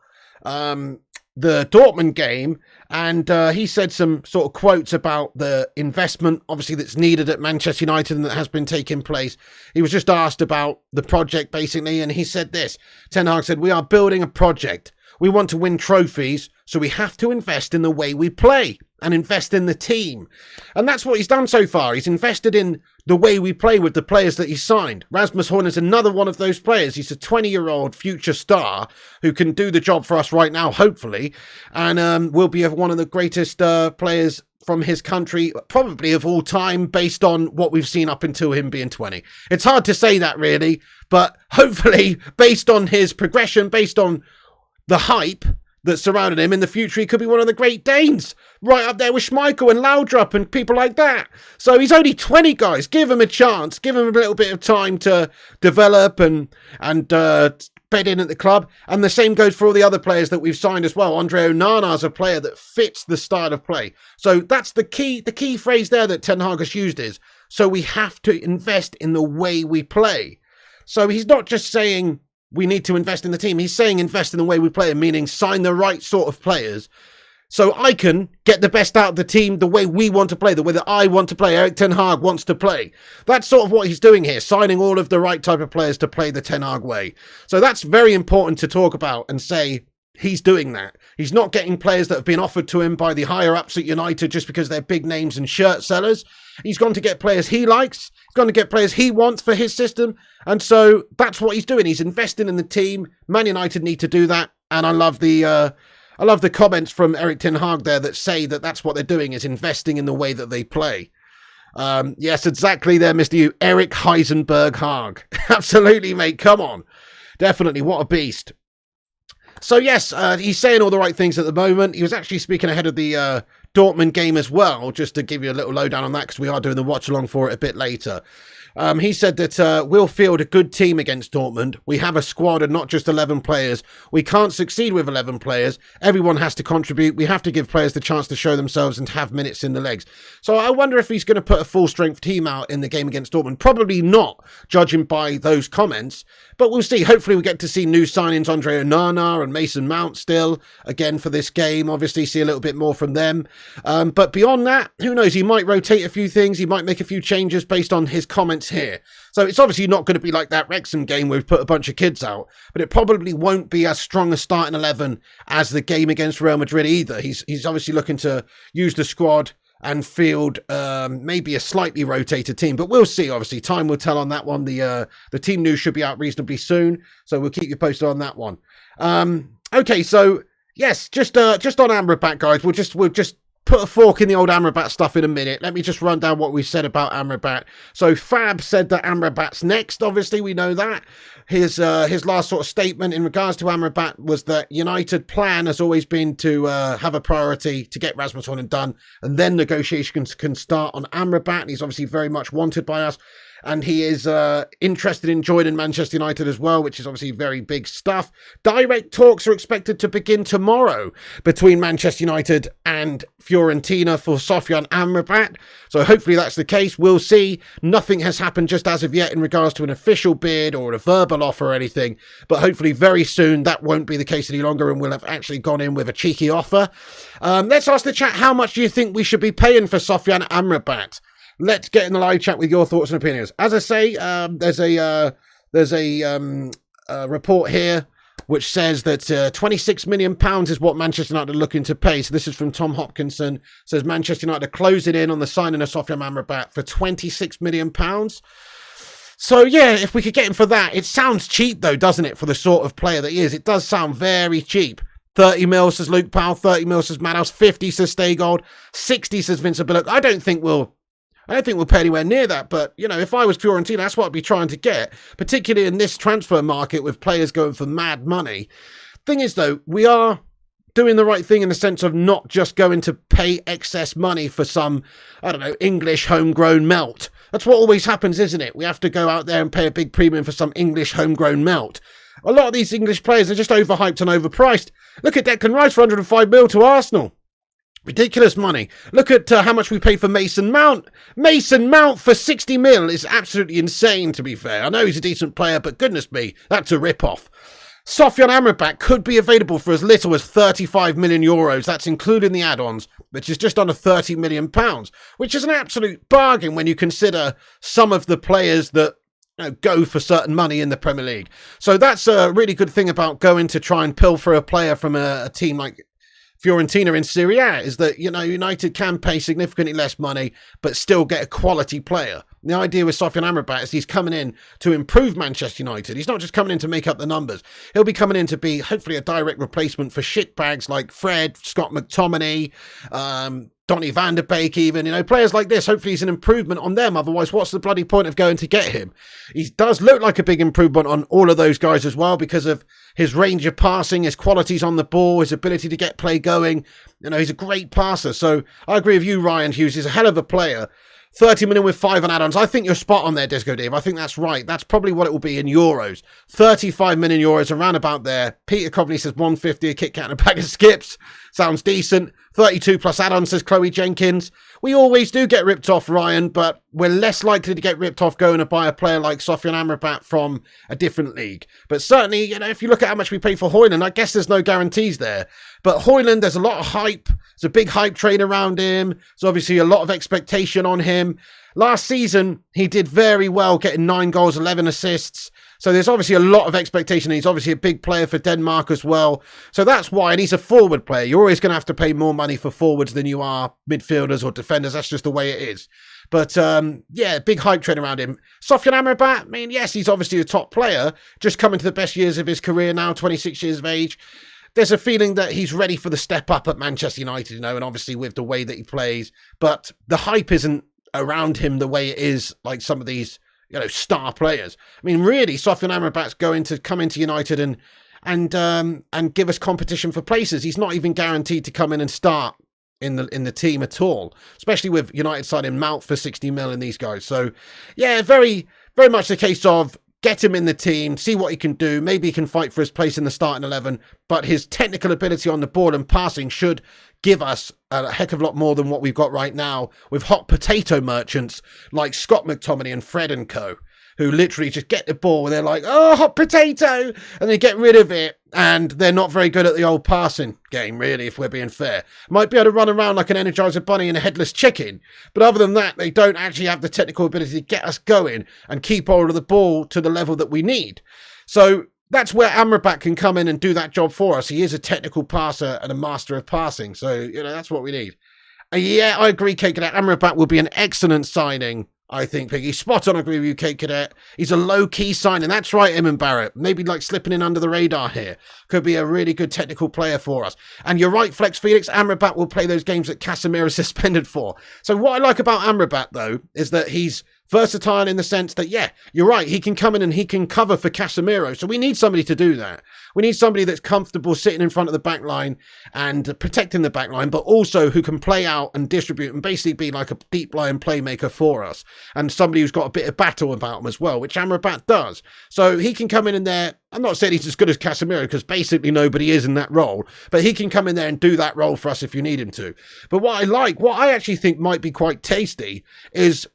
[SPEAKER 1] the Dortmund game, and he said some sort of quotes about the investment, obviously, that's needed at Manchester United and that has been taking place. He was just asked about the project, basically, and he said this. Ten Hag said, "We are building a project. We want to win trophies, so we have to invest in the way we play and invest in the team." And that's what he's done so far. He's invested in the way we play with the players that he's signed. Rasmus Hojlund is another one of those players. He's a 20-year-old future star who can do the job for us right now, hopefully, and will be one of the greatest players from his country, probably of all time, based on what we've seen up until him being 20. It's hard to say that, really, but hopefully, based on his progression, based on the hype that surrounded him, in the future he could be one of the Great Danes, right up there with Schmeichel and Laudrup and people like that. So he's only 20, guys. Give him a chance. Give him a little bit of time to develop and bed in at the club. And the same goes for all the other players that we've signed as well. Andre Onana's a player that fits the style of play. So that's the key phrase there that Ten Hag has used is, so we have to invest in the way we play. So he's not just saying we need to invest in the team. He's saying invest in the way we play, meaning sign the right sort of players so I can get the best out of the team the way we want to play, the way that I want to play, Erik Ten Hag wants to play. That's sort of what he's doing here, signing all of the right type of players to play the Ten Hag way. So that's very important to talk about and say he's doing that. He's not getting players that have been offered to him by the higher-ups at United just because they're big names and shirt sellers. He's gone to get players he likes. He's gone to get players he wants for his system. And so that's what he's doing. He's investing in the team. Man United need to do that. And I love the comments from Erik Ten Hag there that say that that's what they're doing, is investing in the way that they play. Yes, exactly there, Mr. You. Eric Heisenberg Hag. Absolutely, mate. Come on. Definitely. What a beast. So, yes, he's saying all the right things at the moment. He was actually speaking ahead of the Dortmund game as well, just to give you a little lowdown on that, because we are doing the watch-along for it a bit later. He said that we'll field a good team against Dortmund. We have a squad and not just 11 players. We can't succeed with 11 players. Everyone has to contribute. We have to give players the chance to show themselves and have minutes in the legs. So I wonder if he's going to put a full-strength team out in the game against Dortmund. Probably not, judging by those comments. But we'll see. Hopefully we get to see new signings, Andre Onana and Mason Mount still, again, for this game. Obviously see a little bit more from them. But beyond that, who knows? He might rotate a few things. He might make a few changes based on his comments here. So it's obviously not going to be like that Wrexham game where we've put a bunch of kids out, but it probably won't be as strong a starting 11 as the game against Real Madrid either. He's obviously looking to use the squad and field maybe a slightly rotated team, but we'll see. Obviously, time will tell on that one. The team news should be out reasonably soon, so we'll keep you posted on that one. Okay, so yes, just on Amrabat, guys, we'll just put a fork in the old Amrabat stuff in a minute. Let me just run down what we said about Amrabat. So Fab said that Amrabat's next. Obviously, we know that. His last sort of statement in regards to Amrabat was that United plan has always been to have a priority to get Rasmus Hojlund done, and then negotiations can start on Amrabat. He's obviously very much wanted by us. And he is interested in joining Manchester United as well, which is obviously very big stuff. Direct talks are expected to begin tomorrow between Manchester United and Fiorentina for Sofyan Amrabat. So hopefully that's the case. We'll see. Nothing has happened just as of yet in regards to an official bid or a verbal offer or anything. But hopefully very soon that won't be the case any longer and we'll have actually gone in with a cheeky offer. Let's ask the chat, how much do you think we should be paying for Sofyan Amrabat? Let's get in the live chat with your thoughts and opinions. As I say, there's a report here which says that £26 million is what Manchester United are looking to pay. So this is from Tom Hopkinson. It says Manchester United are closing in on the signing of Sofyan Amrabat for £26 million. So yeah, if we could get him for that, it sounds cheap though, doesn't it, for the sort of player that he is? It does sound very cheap. 30 mil, says Luke Powell. 30 mil, says Madhouse. 50, says Staygold. 60, says Vincent Billock. I don't think we'll pay anywhere near that, but, you know, if I was Fiorentina, that's what I'd be trying to get, particularly in this transfer market with players going for mad money. Thing is, though, we are doing the right thing in the sense of not just going to pay excess money for some, I don't know, English homegrown melt. That's what always happens, isn't it? We have to go out there and pay a big premium for some English homegrown melt. A lot of these English players are just overhyped and overpriced. Look at Declan Rice for 105 mil to Arsenal. Ridiculous money. Look at how much we paid for Mason Mount. Mason Mount for 60 mil is absolutely insane, to be fair. I know he's a decent player, but goodness me, that's a rip-off. Sofyan Amrabat could be available for as little as 35 million euros. That's including the add-ons, which is just under 30 million pounds, which is an absolute bargain when you consider some of the players that go for certain money in the Premier League. So that's a really good thing about going to try and pilfer a player from a team like Fiorentina in Serie A, is that, United can pay significantly less money but still get a quality player. The idea with Sofyan Amrabat is he's coming in to improve Manchester United. He's not just coming in to make up the numbers. He'll be coming in to be hopefully a direct replacement for shitbags like Fred, Scott McTominay, Donny van der Beek even, players like this. Hopefully he's an improvement on them. Otherwise, what's the bloody point of going to get him? He does look like a big improvement on all of those guys as well because of his range of passing, his qualities on the ball, his ability to get play going. He's a great passer. So I agree with you, Ryan Hughes. He's a hell of a player. 30 million with 5 and add-ons. I think you're spot on there, Disco Dave. I think that's right. That's probably what it will be in euros. 35 million euros, around about there. Peter Coveney says 150, a Kit Kat and a bag of skips. Sounds decent. 32 plus add-ons, says Chloe Jenkins. We always do get ripped off, Ryan, but we're less likely to get ripped off going to buy a player like Sofyan Amrabat from a different league. But certainly, if you look at how much we paid for Hojlund, I guess there's no guarantees there. But Hojlund, there's a lot of hype. There's a big hype train around him. There's obviously a lot of expectation on him. Last season, he did very well, getting 9 goals, 11 assists. So there's obviously a lot of expectation. He's obviously a big player for Denmark as well. So that's why, and he's a forward player. You're always going to have to pay more money for forwards than you are midfielders or defenders. That's just the way it is. But, big hype train around him. Sofyan Amrabat, yes, he's obviously a top player, just coming to the best years of his career now, 26 years of age. There's a feeling that he's ready for the step up at Manchester United, and obviously with the way that he plays. But the hype isn't around him the way it is like some of these star players. Really, Sofyan Amrabat's going to come into United and give us competition for places. He's not even guaranteed to come in and start in the team at all, especially with United signing Mount for 60 mil and these guys. So, yeah, very, very much the case of get him in the team, see what he can do. Maybe he can fight for his place in the starting 11, but his technical ability on the ball and passing should give us a heck of a lot more than what we've got right now with hot potato merchants like Scott McTominay and Fred and co, who literally just get the ball and they're like, oh, hot potato, and they get rid of it, and they're not very good at the old passing game, really, if we're being fair. Might be able to run around like an Energizer Bunny and a headless chicken, but other than that, they don't actually have the technical ability to get us going and keep hold of the ball to the level that we need. So that's where Amrabat can come in and do that job for us. He is a technical passer and a master of passing, so, that's what we need. Yeah, I agree, Kate Cadet. Amrabat will be an excellent signing, I think, Piggy. Spot on, agree with you, Kate Cadet. He's a low-key signing. That's right, Eamon Barrett. Maybe like slipping in under the radar here. Could be a really good technical player for us. And you're right, Flex Felix. Amrabat will play those games that Casemiro is suspended for. So what I like about Amrabat, though, is that he's versatile in the sense that, yeah, you're right. He can come in and he can cover for Casemiro. So we need somebody to do that. We need somebody that's comfortable sitting in front of the back line and protecting the back line, but also who can play out and distribute and basically be like a deep line playmaker for us. And somebody who's got a bit of battle about him as well, which Amrabat does. So he can come in there. I'm not saying he's as good as Casemiro because basically nobody is in that role, but he can come in there and do that role for us if you need him to. But what I actually think might be quite tasty is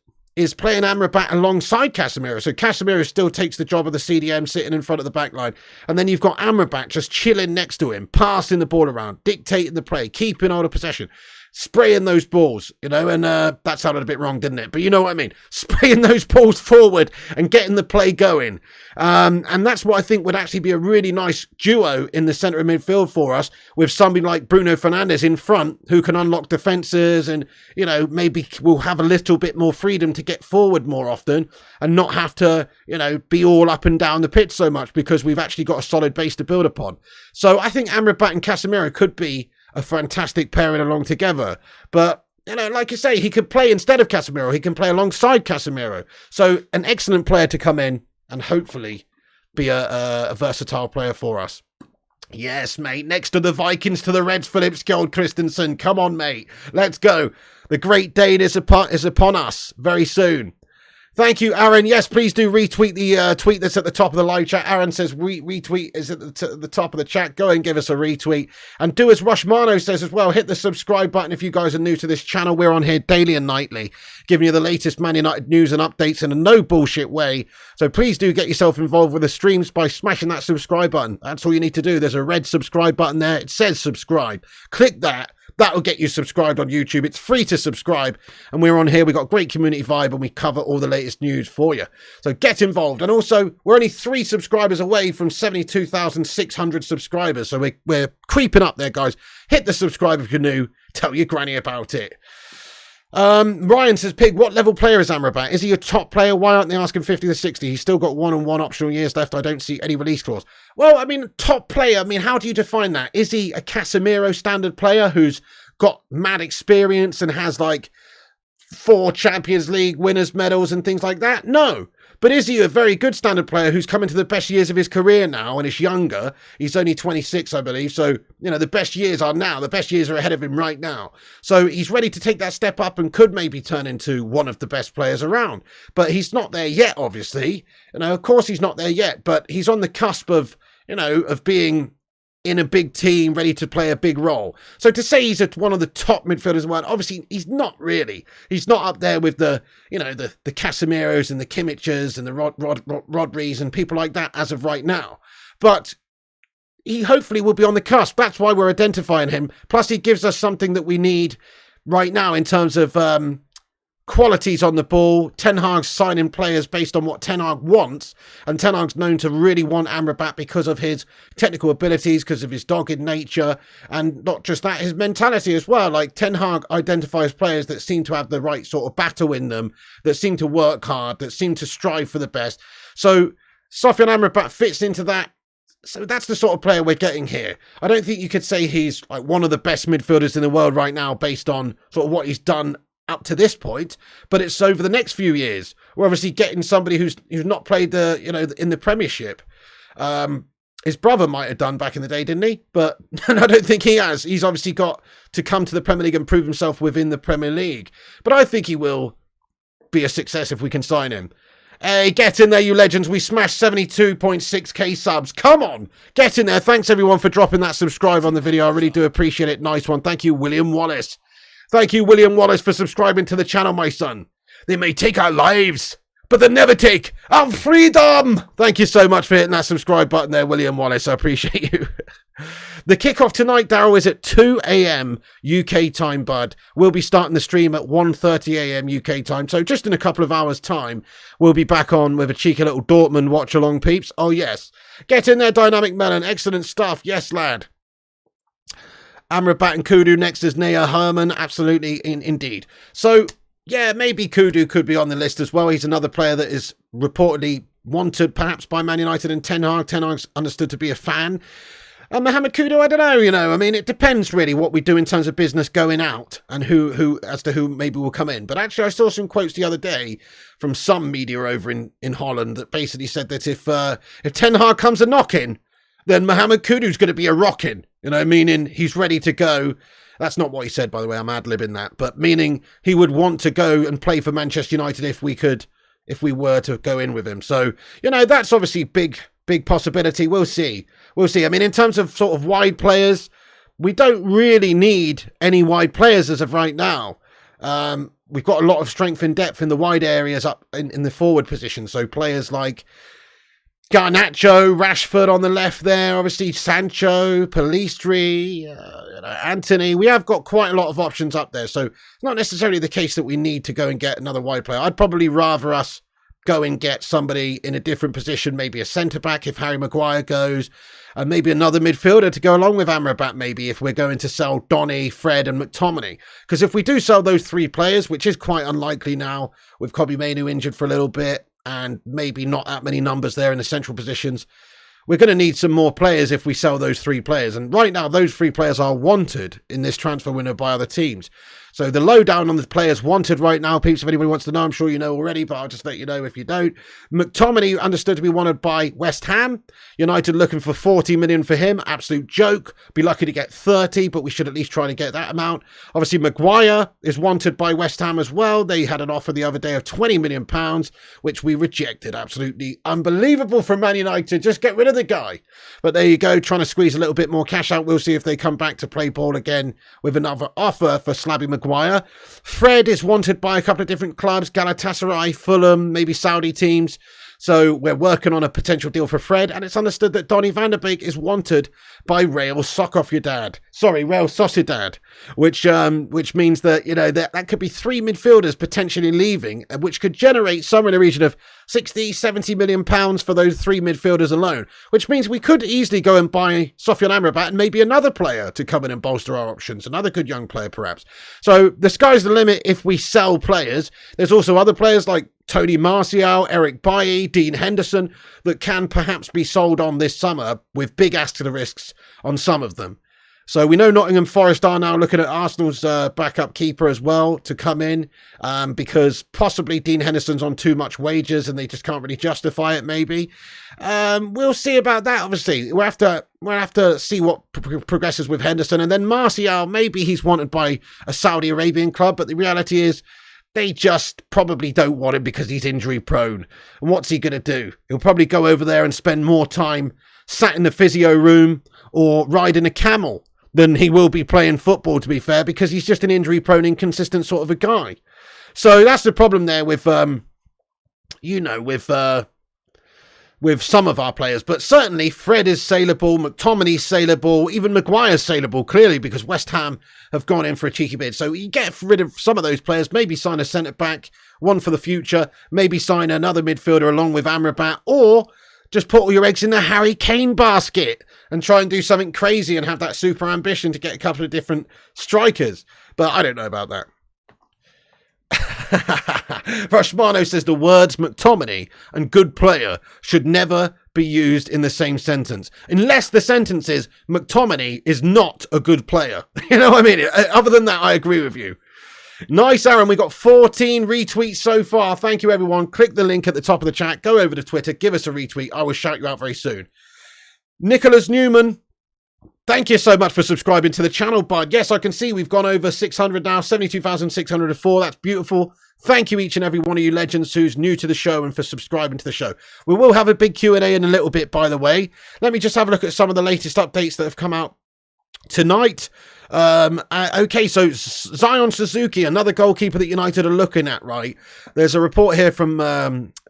[SPEAKER 1] playing Amrabat alongside Casemiro. So Casemiro still takes the job of the CDM sitting in front of the back line. And then you've got Amrabat just chilling next to him, passing the ball around, dictating the play, keeping hold of possession, spraying those balls, and that sounded a bit wrong, didn't it? But you know what I mean? Spraying those balls forward and getting the play going. And that's what I think would actually be a really nice duo in the centre of midfield for us, with somebody like Bruno Fernandes in front who can unlock defences and, maybe we'll have a little bit more freedom to get forward more often and not have to, be all up and down the pitch so much because we've actually got a solid base to build upon. So I think Amrabat and Casemiro could be a fantastic pairing along together. But, like you say, he could play instead of Casemiro. He can play alongside Casemiro. So an excellent player to come in and hopefully be a versatile player for us. Yes, mate. Next to the Vikings, to the Reds, Philip Skjold Christensen. Come on, mate. Let's go. The great day is upon us very soon. Thank you, Aaron. Yes, please do retweet the tweet that's at the top of the live chat. Aaron says retweet is at the top of the chat. Go and give us a retweet. And do as Rushmano says as well. Hit the subscribe button if you guys are new to this channel. We're on here daily and nightly, giving you the latest Man United news and updates in a no bullshit way. So please do get yourself involved with the streams by smashing that subscribe button. That's all you need to do. There's a red subscribe button there. It says subscribe. Click that. That'll get you subscribed on YouTube. It's free to subscribe. And we're on here. We've got a great community vibe and we cover all the latest news for you. So get involved. And also, we're only 3 subscribers away from 72,600 subscribers. So we're creeping up there, guys. Hit the subscribe if you're new. Tell your granny about it. Ryan says, Pig, what level player is Amrabat? Is he a top player? Why aren't they asking 50 to 60? He's still got 1 optional years left. I don't see any release clause. Well, I mean, top player. I mean, how do you define that? Is he a Casemiro standard player who's got mad experience and has like 4 Champions League winners medals and things like that? No. But is he a very good standard player who's come into the best years of his career now and is younger? He's only 26, I believe. So, you know, the best years are now. The best years are ahead of him right now. So he's ready to take that step up and could maybe turn into one of the best players around. But he's not there yet, obviously. You know, of course he's not there yet, but he's on the cusp of, you know, of being in a big team, ready to play a big role. So to say he's one of the top midfielders in the world, obviously he's not really. He's not up there with the, you know, the Casemiros and the Kimmiches and the Rodris and people like that as of right now. But he hopefully will be on the cusp. That's why we're identifying him. Plus he gives us something that we need right now in terms of qualities on the ball. Ten Hag's signing players based on what Ten Hag wants, and Ten Hag's known to really want Amrabat because of his technical abilities, because of his dogged nature, and not just that, his mentality as well. Like, Ten Hag identifies players that seem to have the right sort of battle in them, that seem to work hard, that seem to strive for the best. So Sofyan Amrabat fits into that. So that's the sort of player we're getting here. I don't think you could say he's like one of the best midfielders in the world right now based on sort of what he's done up to this point, but it's over the next few years. We're obviously getting somebody who's not played the, you know, in the Premiership. His brother might have done back in the day, didn't he? But I don't think he has. He's obviously got to come to the Premier League and prove himself within the Premier League. But I think he will be a success if we can sign him. Hey, get in there, you legends. We smashed 72.6k subs. Come on, get in there. Thanks, everyone, for dropping that subscribe on the video. I really do appreciate it. Nice one. Thank you, William Wallace. Thank you, William Wallace, for subscribing to the channel, my son. They may take our lives, but they never take our freedom. Thank you so much for hitting that subscribe button there, William Wallace. I appreciate you. The kickoff tonight, Daryl, is at 2 a.m. UK time, bud. We'll be starting the stream at 1:30 a.m. UK time. So just in a couple of hours' time, we'll be back on with a cheeky little Dortmund watch-along, peeps. Oh, yes. Get in there, Dynamic Melon. Excellent stuff. Yes, lad. Amrabat and Kudu next as Nea Herman. Absolutely, indeed. So, yeah, maybe Kudu could be on the list as well. He's another player that is reportedly wanted perhaps by Man United and Ten Hag. Ten Hag's understood to be a fan. Mohamed Kudu, I don't know, you know. I mean, it depends really what we do in terms of business going out and who as to who maybe will come in. But actually, I saw some quotes the other day from some media over in Holland that basically said that if Ten Hag comes a knocking, then Mohamed Kudu's going to be a rockin', you know, meaning he's ready to go. That's not what he said, by the way. I'm ad-libbing that. But meaning he would want to go and play for Manchester United if we were to go in with him. So, you know, that's obviously big possibility. We'll see. I mean, in terms of sort of wide players, we don't really need any wide players as of right now. We've got a lot of strength and depth in the wide areas up in the forward position. So players like Garnacho, Rashford on the left there, obviously Sancho, Pellistri, Anthony. We have got quite a lot of options up there. So it's not necessarily the case that we need to go and get another wide player. I'd probably rather us go and get somebody in a different position, maybe a centre-back if Harry Maguire goes, and maybe another midfielder to go along with Amrabat, maybe if we're going to sell Donny, Fred and McTominay. Because if we do sell those 3 players, which is quite unlikely now, with Kobbie Mainoo injured for a little bit, and maybe not that many numbers there in the central positions, we're going to need some more players if we sell those 3 players. And right now, those 3 players are wanted in this transfer window by other teams. So the lowdown on the players wanted right now, peeps, if anybody wants to know, I'm sure you know already, but I'll just let you know if you don't. McTominay understood to be wanted by West Ham. United looking for 40 million for him. Absolute joke. Be lucky to get 30, but we should at least try to get that amount. Obviously, Maguire is wanted by West Ham as well. They had an offer the other day of £20 million, which we rejected. Absolutely unbelievable from Man United. Just get rid of the guy. But there you go, trying to squeeze a little bit more cash out. We'll see if they come back to play ball again with another offer for Slabby Maguire. Fred is wanted by a couple of different clubs, Galatasaray, Fulham, maybe Saudi teams. So we're working on a potential deal for Fred, and it's understood that Donny van der Beek is wanted by Real Sociedad, which means that, you know, that could be 3 midfielders potentially leaving, which could generate somewhere in the region of 60, 70 million pounds for those 3 midfielders alone, which means we could easily go and buy Sofian Amrabat and maybe another player to come in and bolster our options, another good young player perhaps. So the sky's the limit if we sell players. There's also other players like Tony Martial, Eric Bailly, Dean Henderson that can perhaps be sold on this summer with big asterisks on some of them. So we know Nottingham Forest are now looking at Arsenal's backup keeper as well to come in because possibly Dean Henderson's on too much wages and they just can't really justify it maybe. We'll see about that, obviously. We'll have to see what progresses with Henderson. And then Martial, maybe he's wanted by a Saudi Arabian club, but the reality is they just probably don't want him because he's injury prone. And what's he going to do? He'll probably go over there and spend more time sat in the physio room or riding a camel than he will be playing football, to be fair, because he's just an injury prone, inconsistent sort of a guy. So that's the problem there with, with some of our players. But certainly Fred is saleable, McTominay's saleable, even Maguire's saleable, clearly, because West Ham have gone in for a cheeky bid. So you get rid of some of those players, maybe sign a centre-back, one for the future, maybe sign another midfielder along with Amrabat, or just put all your eggs in the Harry Kane basket and try and do something crazy and have that super ambition to get a couple of different strikers. But I don't know about that. Rashmano says the words McTominay and good player should never be used in the same sentence. Unless the sentence is McTominay is not a good player. You know what I mean? Other than that, I agree with you. Nice, Aaron. We got 14 retweets so far. Thank you, everyone. Click the link at the top of the chat. Go over to Twitter. Give us a retweet. I will shout you out very soon. Nicholas Newman, thank you so much for subscribing to the channel, bud. Yes, I can see we've gone over 600 now, 72,604. That's beautiful. Thank you, each and every one of you legends who's new to the show and for subscribing to the show. We will have a big Q&A in a little bit, by the way. Let me just have a look at some of the latest updates that have come out tonight. Okay, so Zion Suzuki, another goalkeeper that United are looking at, right? There's a report here from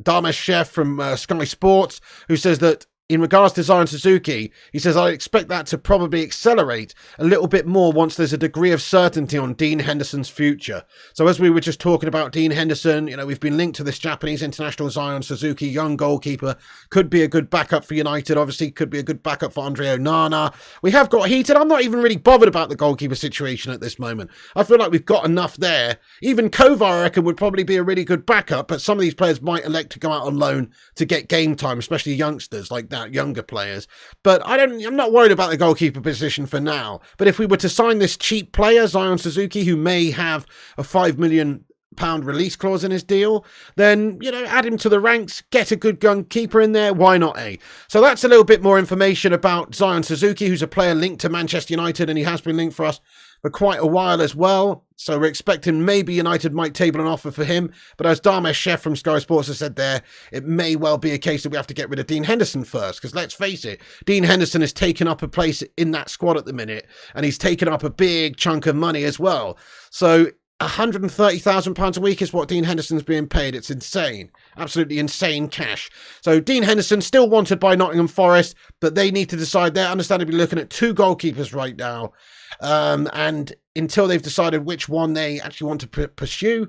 [SPEAKER 1] Dharmesh Chef from Sky Sports who says that in regards to Zion Suzuki, he says, I expect that to probably accelerate a little bit more once there's a degree of certainty on Dean Henderson's future. So as we were just talking about Dean Henderson, you know, we've been linked to this Japanese international Zion Suzuki, young goalkeeper, could be a good backup for United, obviously could be a good backup for Andre Onana. We have got heated. I'm not even really bothered about the goalkeeper situation at this moment. I feel like we've got enough there. Even Kovar, I reckon, would probably be a really good backup, but some of these players might elect to go out on loan to get game time, especially youngsters like that. Younger players, but I'm not worried about the goalkeeper position for now. But if we were to sign this cheap player, Zion Suzuki, who may have a £5 million release clause in his deal, then, you know, add him to the ranks, get a good gun keeper in there, why not, eh? So that's a little bit more information about Zion Suzuki, who's a player linked to Manchester United, and he has been linked for us for quite a while as well. So we're expecting maybe United might table an offer for him. But as Dharmesh Chef from Sky Sports has said there, it may well be a case that we have to get rid of Dean Henderson first. Because let's face it, Dean Henderson has taken up a place in that squad at the minute. And he's taken up a big chunk of money as well. So £130,000 a week is what Dean Henderson's being paid. It's insane. Absolutely insane cash. So Dean Henderson still wanted by Nottingham Forest. But they need to decide. They're understandably looking at 2 goalkeepers right now. And until they've decided which one they actually want to pursue,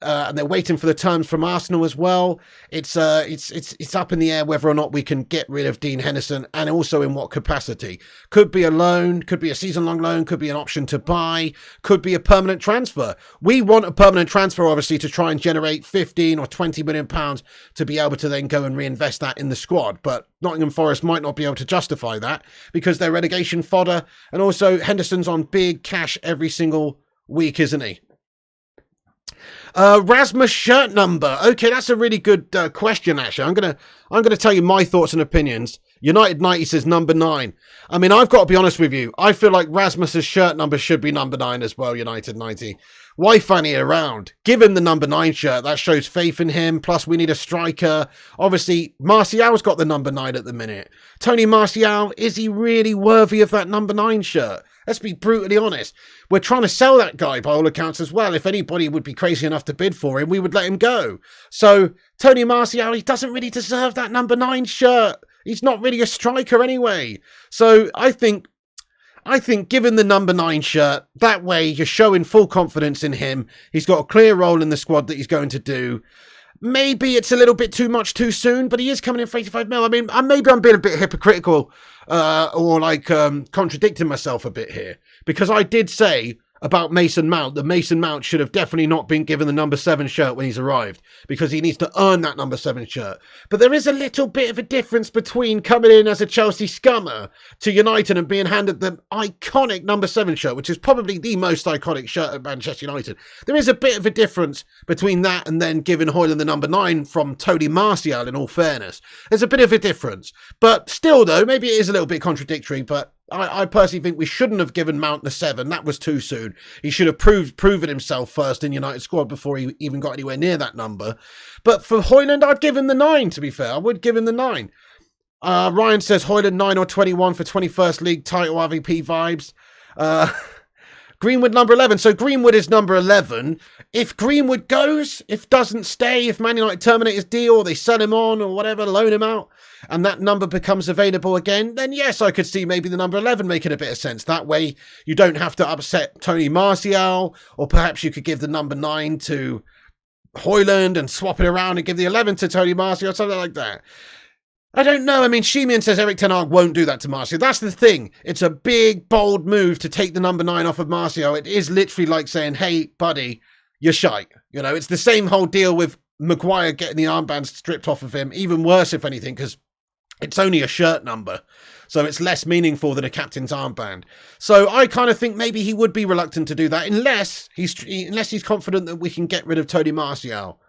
[SPEAKER 1] and they're waiting for the terms from Arsenal as well. It's up in the air whether or not we can get rid of Dean Henderson, and also in what capacity. Could be a loan, could be a season-long loan, could be an option to buy, could be a permanent transfer. We want a permanent transfer, obviously, to try and generate 15 or 20 million pounds to be able to then go and reinvest that in the squad. But Nottingham Forest might not be able to justify that because they're relegation fodder, and also Henderson's on big cash every single week, isn't he? Rasmus shirt number. Okay, that's a really good question, actually. I'm gonna tell you my thoughts and opinions. United 90 says number 9. I mean, I've got to be honest with you. I feel like Rasmus's shirt number should be number 9 as well, United 90. Why fanny it around? Give him the number 9 shirt. That shows faith in him. Plus, we need a striker. Obviously, Martial's got the number 9 at the minute. Tony Martial, is he really worthy of that number 9 shirt? Let's be brutally honest. We're trying to sell that guy by all accounts as well. If anybody would be crazy enough to bid for him, we would let him go. So, Tony Martial, he doesn't really deserve that number 9 shirt. He's not really a striker anyway. So I think given the number 9 shirt, that way you're showing full confidence in him. He's got a clear role in the squad that he's going to do. Maybe it's a little bit too much too soon, but he is coming in for 85 mil. I mean, maybe I'm being a bit hypocritical or contradicting myself a bit here, because I did say about Mason Mount that Mason Mount should have definitely not been given the number 7 shirt when he's arrived, because he needs to earn that number 7 shirt. But there is a little bit of a difference between coming in as a Chelsea scummer to United and being handed the iconic number 7 shirt, which is probably the most iconic shirt at Manchester United. There is a bit of a difference between that and then giving Hojlund the number 9 from Tony Martial, in all fairness. There's a bit of a difference. But still, though, maybe it is a little bit contradictory, but I personally think we shouldn't have given Mount the 7. That was too soon. He should have proven himself first in United squad before he even got anywhere near that number. But for Hojlund, I'd give him the 9, to be fair. I would give him the 9. Ryan says Hojlund 9 or 21 for 21st League title RVP vibes. Greenwood number 11. So Greenwood is number 11. If Greenwood goes, if doesn't stay, if Man United terminate his deal or they sell him on or whatever, loan him out, and that number becomes available again, then yes, I could see maybe the number 11 making a bit of sense. That way you don't have to upset Tony Martial, or perhaps you could give the number 9 to Hojlund and swap it around and give the 11 to Tony Martial or something like that. I don't know. I mean, Shimian says Eric Ten Hag won't do that to Martial. That's the thing. It's a big, bold move to take the number 9 off of Martial. It is literally like saying, hey, buddy, you're shite. You know, it's the same whole deal with Maguire getting the armband stripped off of him. Even worse, if anything, because it's only a shirt number. So it's less meaningful than a captain's armband. So I kind of think maybe he would be reluctant to do that unless he's confident that we can get rid of Tony Martial.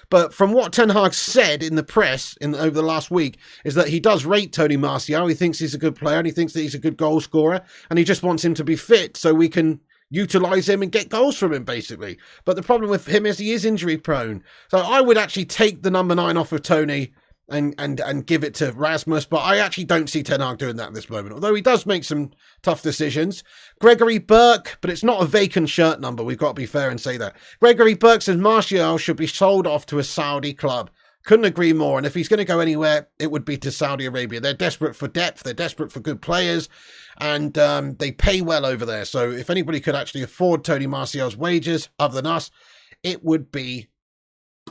[SPEAKER 1] But from what Ten Hag said in the press over the last week is that he does rate Tony Martial. He thinks he's a good player and he thinks that he's a good goal scorer, and he just wants him to be fit so we can utilise him and get goals from him, basically. But the problem with him is he is injury prone. So I would actually take the number 9 off of Tony and give it to Rasmus, but I actually don't see Ten Hag doing that at this moment, although he does make some tough decisions. Gregory Burke, but it's not a vacant shirt number, we've got to be fair and say that. Gregory Burke says Martial should be sold off to a Saudi club. Couldn't agree more, and if he's going to go anywhere, it would be to Saudi Arabia. They're desperate for depth, they're desperate for good players, and they pay well over there. So if anybody could actually afford Tony Martial's wages, other than us, it would be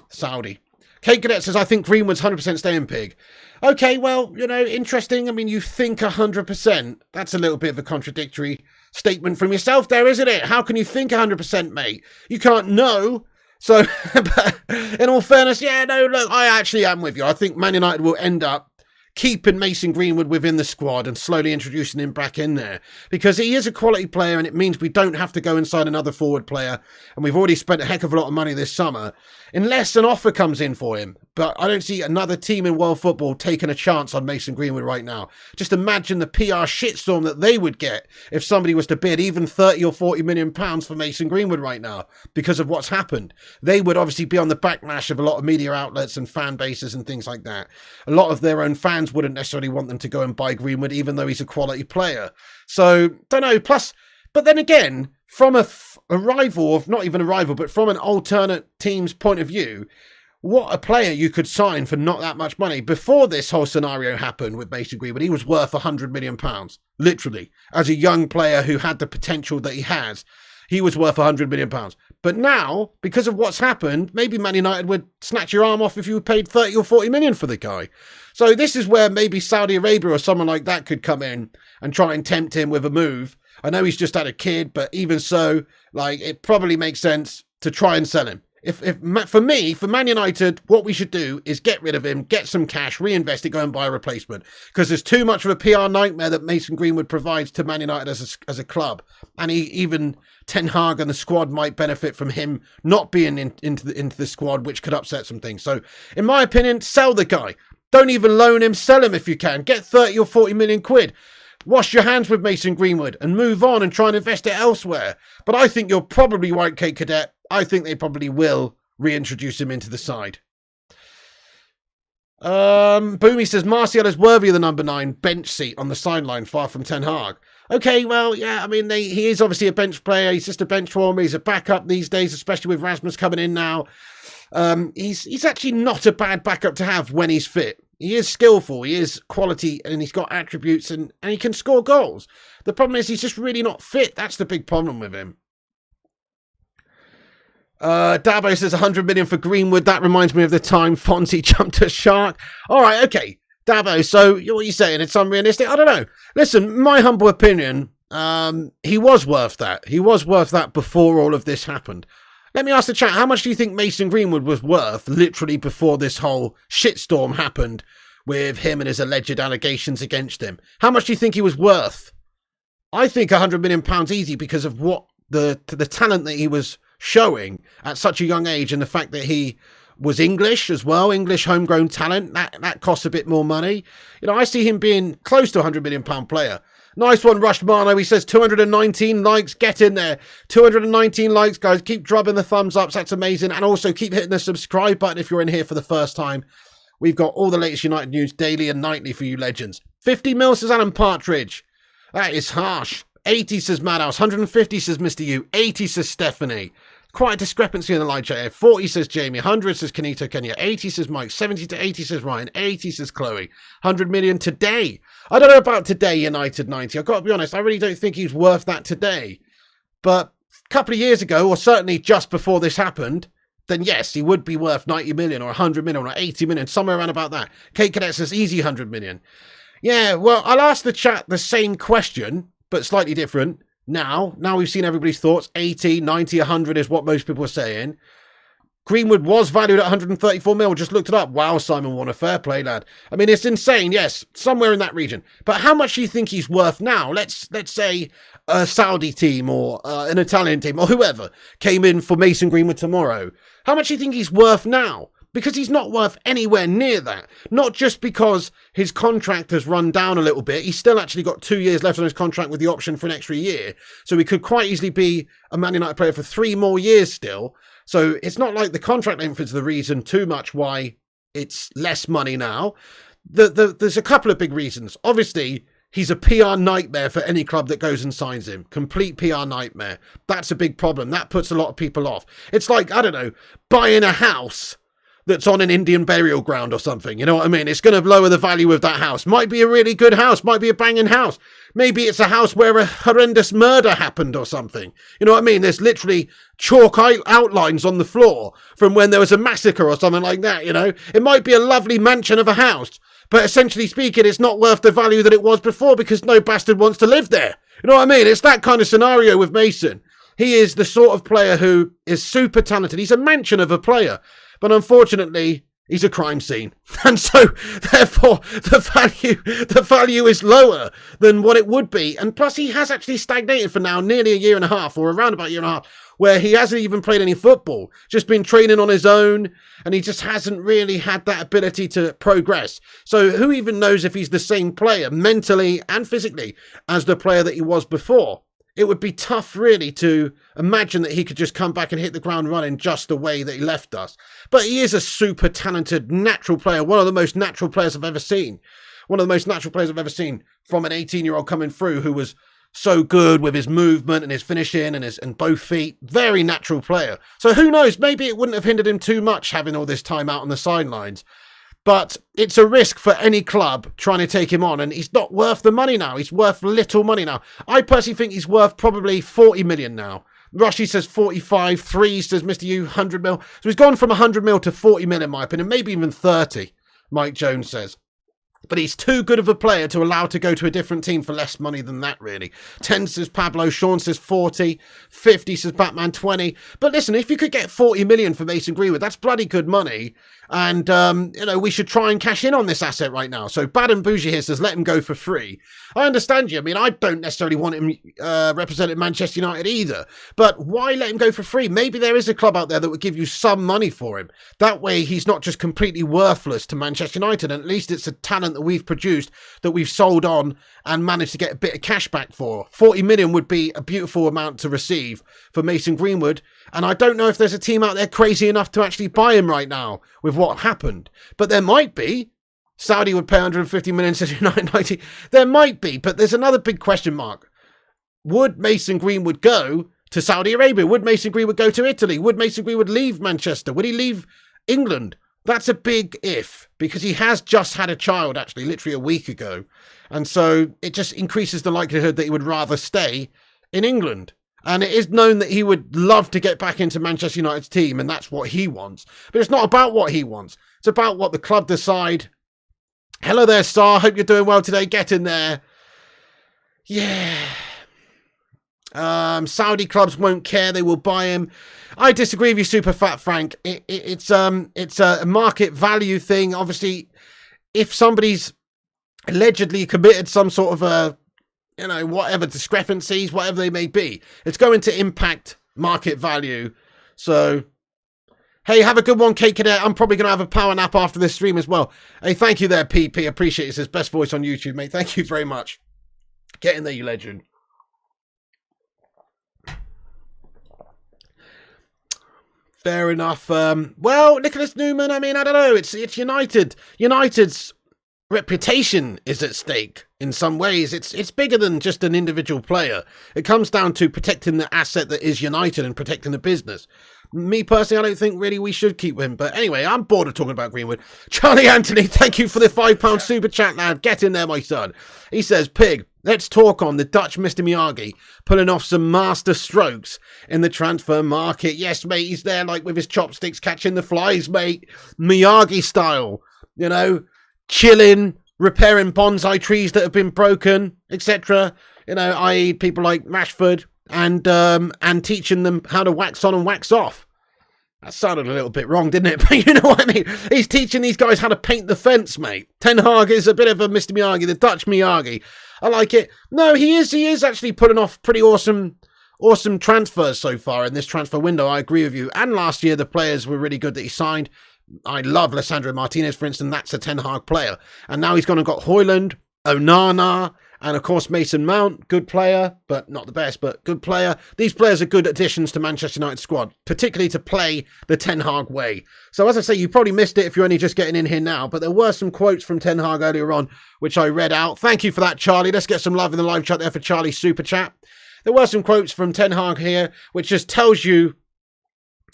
[SPEAKER 1] Saudi. Kate Cadet says, I think Greenwood's 100% staying pig. Okay, well, you know, interesting. I mean, you think 100%. That's a little bit of a contradictory statement from yourself there, isn't it? How can you think 100%, mate? You can't know. So, but in all fairness, yeah, no, look, I actually am with you. I think Man United will end up keeping Mason Greenwood within the squad and slowly introducing him back in there, because he is a quality player, and it means we don't have to go and sign another forward player, and we've already spent a heck of a lot of money this summer, unless an offer comes in for him. But I don't see another team in world football taking a chance on Mason Greenwood right now. Just imagine the PR shitstorm that they would get if somebody was to bid even 30 or 40 million pounds for Mason Greenwood right now because of what's happened. They would obviously be on the backlash of a lot of media outlets and fan bases and things like that. A lot of their own fans wouldn't necessarily want them to go and buy Greenwood, even though he's a quality player. So, don't know. Plus, but then again, from a rival, or not even a rival, but from an alternate team's point of view, what a player you could sign for not that much money. Before this whole scenario happened with Mason Greenwood, he was worth £100 million, literally. As a young player who had the potential that he has, he was worth £100 million. But now, because of what's happened, maybe Man United would snatch your arm off if you paid 30 or 40 million for the guy. So this is where maybe Saudi Arabia or someone like that could come in and try and tempt him with a move. I know he's just had a kid, but even so, like, it probably makes sense to try and sell him. For Man United, what we should do is get rid of him, get some cash, reinvest it, go and buy a replacement. Because there's too much of a PR nightmare that Mason Greenwood provides to Man United as a club. And even Ten Hag and the squad might benefit from him not being into the squad, which could upset some things. So, in my opinion, sell the guy. Don't even loan him, sell him if you can. Get 30 or 40 million quid. Wash your hands with Mason Greenwood and move on and try and invest it elsewhere. But I think you're probably right, Kate Cadet. I think they probably will reintroduce him into the side. Boomy says Martial is worthy of the number 9 bench seat on the sideline, far from Ten Hag. Okay, well, yeah, I mean, he is obviously a bench player. He's just a bench warmer. He's a backup these days, especially with Rasmus coming in now. He's actually not a bad backup to have when he's fit. He is skillful, he is quality, and he's got attributes, and he can score goals. The problem is he's just really not fit. That's the big problem with him. Dabo says 100 million for Greenwood. That reminds me of the time Fonzie jumped a shark. All right, okay. Dabo, so what are you saying? It's unrealistic? I don't know. Listen, my humble opinion, he was worth that. He was worth that before all of this happened. Let me ask the chat, how much do you think Mason Greenwood was worth literally before this whole shitstorm happened with him and his alleged allegations against him? How much do you think he was worth? I think £100 million easy because of what the talent that he was showing at such a young age, and the fact that he was English as well, English homegrown talent, that costs a bit more money. You know, I see him being close to £100 million player. Nice one, Rush Mano. He says 219 likes. Get in there. 219 likes, guys. Keep dropping the thumbs ups. That's amazing. And also keep hitting the subscribe button if you're in here for the first time. We've got all the latest United news daily and nightly for you legends. 50 mil, says Alan Partridge. That is harsh. 80, says Madhouse. 150, says Mr. U. 80, says Stephanie. Quite a discrepancy in the live chat here. 40, says Jamie. 100, says Kanito Kenya. 80, says Mike. 70 to 80, says Ryan. 80, says Chloe. 100 million today. I don't know about today, United 90. I've got to be honest, I really don't think he's worth that today. But a couple of years ago, or certainly just before this happened, then yes, he would be worth 90 million or 100 million or 80 million, somewhere around about that. Kate Cadet says easy 100 million. Yeah, well, I'll ask the chat the same question, but slightly different. Now we've seen everybody's thoughts. 80, 90, 100 is what most people are saying. Greenwood was valued at 134 mil. Just looked it up. Wow, Simon Warner, fair play, lad. I mean, it's insane. Yes, somewhere in that region. But how much do you think he's worth now? Let's say a Saudi team or an Italian team or whoever came in for Mason Greenwood tomorrow. How much do you think he's worth now? Because he's not worth anywhere near that. Not just because his contract has run down a little bit. He's still actually got 2 years left on his contract with the option for an extra year. So he could quite easily be a Man United player for 3 more years still. So it's not like the contract length is the reason too much why it's less money now. There's a couple of big reasons. Obviously, he's a PR nightmare for any club that goes and signs him. Complete PR nightmare. That's a big problem. That puts a lot of people off. It's like, I don't know, buying a house that's on an Indian burial ground or something. You know what I mean? It's going to lower the value of that house. Might be a really good house. Might be a banging house. Maybe it's a house where a horrendous murder happened or something. You know what I mean? There's literally chalk outlines on the floor from when there was a massacre or something like that, you know? It might be a lovely mansion of a house, but essentially speaking, it's not worth the value that it was before because no bastard wants to live there. You know what I mean? It's that kind of scenario with Mason. He is the sort of player who is super talented. He's a mansion of a player. But unfortunately, he's a crime scene. And so, therefore, the value is lower than what it would be. And plus, he has actually stagnated for now nearly a year and a half, or around about a year and a half, where he hasn't even played any football. Just been training on his own, and he just hasn't really had that ability to progress. So who even knows if he's the same player, mentally and physically, as the player that he was before? It would be tough, really, to imagine that he could just come back and hit the ground running just the way that he left us. But he is a super talented, natural player. One of the most natural players I've ever seen. One of the most natural players I've ever seen from an 18-year-old coming through who was so good with his movement and his finishing and both feet. Very natural player. So who knows? Maybe it wouldn't have hindered him too much having all this time out on the sidelines. But it's a risk for any club trying to take him on, and he's not worth the money now. He's worth little money now. I personally think he's worth probably 40 million now. Rushy says 45, 3 says Mr. U, 100 mil. So he's gone from 100 mil to 40 mil in my opinion, maybe even 30, Mike Jones says. But he's too good of a player to allow to go to a different team for less money than that, really. 10 says Pablo, Sean says 40, 50 says Batman 20. But listen, if you could get 40 million for Mason Greenwood, that's bloody good money. And, we should try and cash in on this asset right now. So Bad and Bougie here says, let him go for free. I understand you. I mean, I don't necessarily want him representing Manchester United either. But why let him go for free? Maybe there is a club out there that would give you some money for him. That way, he's not just completely worthless to Manchester United. And at least it's a talent that we've produced, that we've sold on and managed to get a bit of cash back for. 40 million would be a beautiful amount to receive for Mason Greenwood. And I don't know if there's a team out there crazy enough to actually buy him right now with what happened. But there might be. Saudi would pay 150 million to United 90. There might be, but there's another big question mark. Would Mason Greenwood go to Saudi Arabia? Would Mason Greenwood go to Italy? Would Mason Greenwood leave Manchester? Would he leave England? That's a big if, because he has just had a child, actually, literally a week ago. And so it just increases the likelihood that he would rather stay in England. And it is known that he would love to get back into Manchester United's team, and that's what he wants. But it's not about what he wants. It's about what the club decide. Hello there, Star. Hope you're doing well today. Get in there. Yeah. Saudi clubs won't care. They will buy him. I disagree with you, Super Fat Frank. It's a market value thing. Obviously, if somebody's allegedly committed some sort of whatever discrepancies, whatever they may be, it's going to impact market value. So, hey, have a good one, Kate Cadet. I'm probably going to have a power nap after this stream as well. Hey, thank you there, PP. Appreciate it. It says best voice on YouTube, mate. Thank you very much. Get in there, you legend. Fair enough. Well, Nicholas Newman, I mean, I don't know. It's United. United's reputation is at stake in some ways. It's bigger than just an individual player. It comes down to protecting the asset that is United and protecting the business. Me personally, I don't think really we should keep him. But anyway, I'm bored of talking about Greenwood. Charlie Anthony, thank you for the £5 super chat, lad. Get in there, my son. He says, Pig, let's talk on the Dutch Mr. Miyagi pulling off some master strokes in the transfer market. Yes, mate, he's there like with his chopsticks catching the flies, mate. Miyagi style, chilling, repairing bonsai trees that have been broken, etc. I.e. people like Rashford, and teaching them how to wax on and wax off. That sounded a little bit wrong, didn't it? But you know what I mean? He's teaching these guys how to paint the fence, mate. Ten Hag is a bit of a Mr. Miyagi, the Dutch Miyagi. I like it. No, he is actually putting off pretty awesome transfers so far in this transfer window. I agree with you. And last year, the players were really good that he signed. I love Lissandro Martinez, for instance. That's a Ten Hag player. And now he's gone and got Hojlund, Onana, and of course Mason Mount. Good player, but not the best, but good player. These players are good additions to Manchester United squad, particularly to play the Ten Hag way. So as I say, you probably missed it if you're only just getting in here now, but there were some quotes from Ten Hag earlier on, which I read out. Thank you for that, Charlie. Let's get some love in the live chat there for Charlie's super chat. There were some quotes from Ten Hag here, which just tells you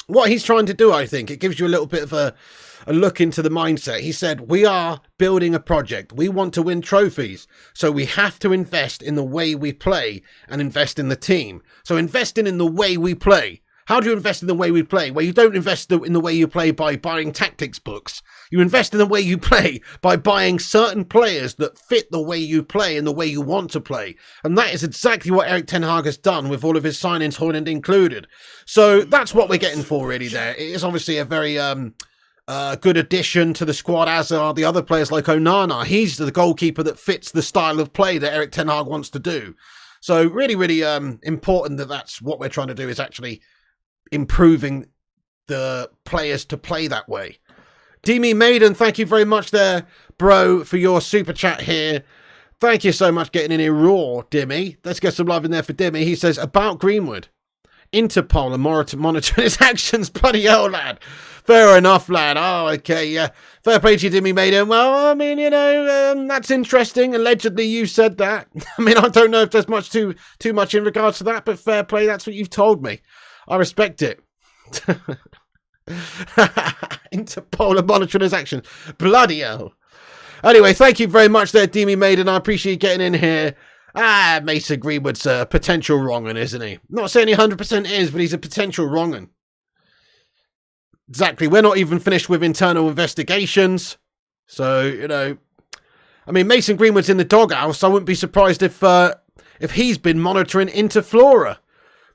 [SPEAKER 1] what he's trying to do, I think. It gives you a little bit of a look into the mindset. He said, we are building a project. We want to win trophies. So we have to invest in the way we play and invest in the team. So investing in the way we play. How do you invest in the way we play? Well, you don't invest in the way you play by buying tactics books. You invest in the way you play by buying certain players that fit the way you play and the way you want to play. And that is exactly what Erik ten Hag has done with all of his signings, Hojlund included. So that's what we're getting for really there. It is obviously a very good addition to the squad, as are the other players like Onana. He's the goalkeeper that fits the style of play that Erik ten Hag wants to do. So really, really important that that's what we're trying to do, is actually improving the players to play that way. Demi Maiden, thank you very much there, bro, for your super chat here. Thank you so much getting in here raw, Dimmy. Let's get some love in there for Dimmy. He says, about Greenwood, Interpol and monitoring his actions. Bloody hell, lad. Fair enough, lad. Oh, okay, yeah. Fair play to you, Dimmy Maiden. Well, I mean, that's interesting. Allegedly, you said that. I mean, I don't know if there's too much in regards to that, but fair play. That's what you've told me. I respect it. Interpol and monitoring his actions. Bloody hell. Anyway, thank you very much there, Demi Maiden. I appreciate you getting in here. Mason Greenwood's a potential wrong-un, isn't he? Not saying he 100% is, but he's a potential wrong-un. Exactly. We're not even finished with internal investigations. So, I mean, Mason Greenwood's in the doghouse. I wouldn't be surprised if he's been monitoring Interflora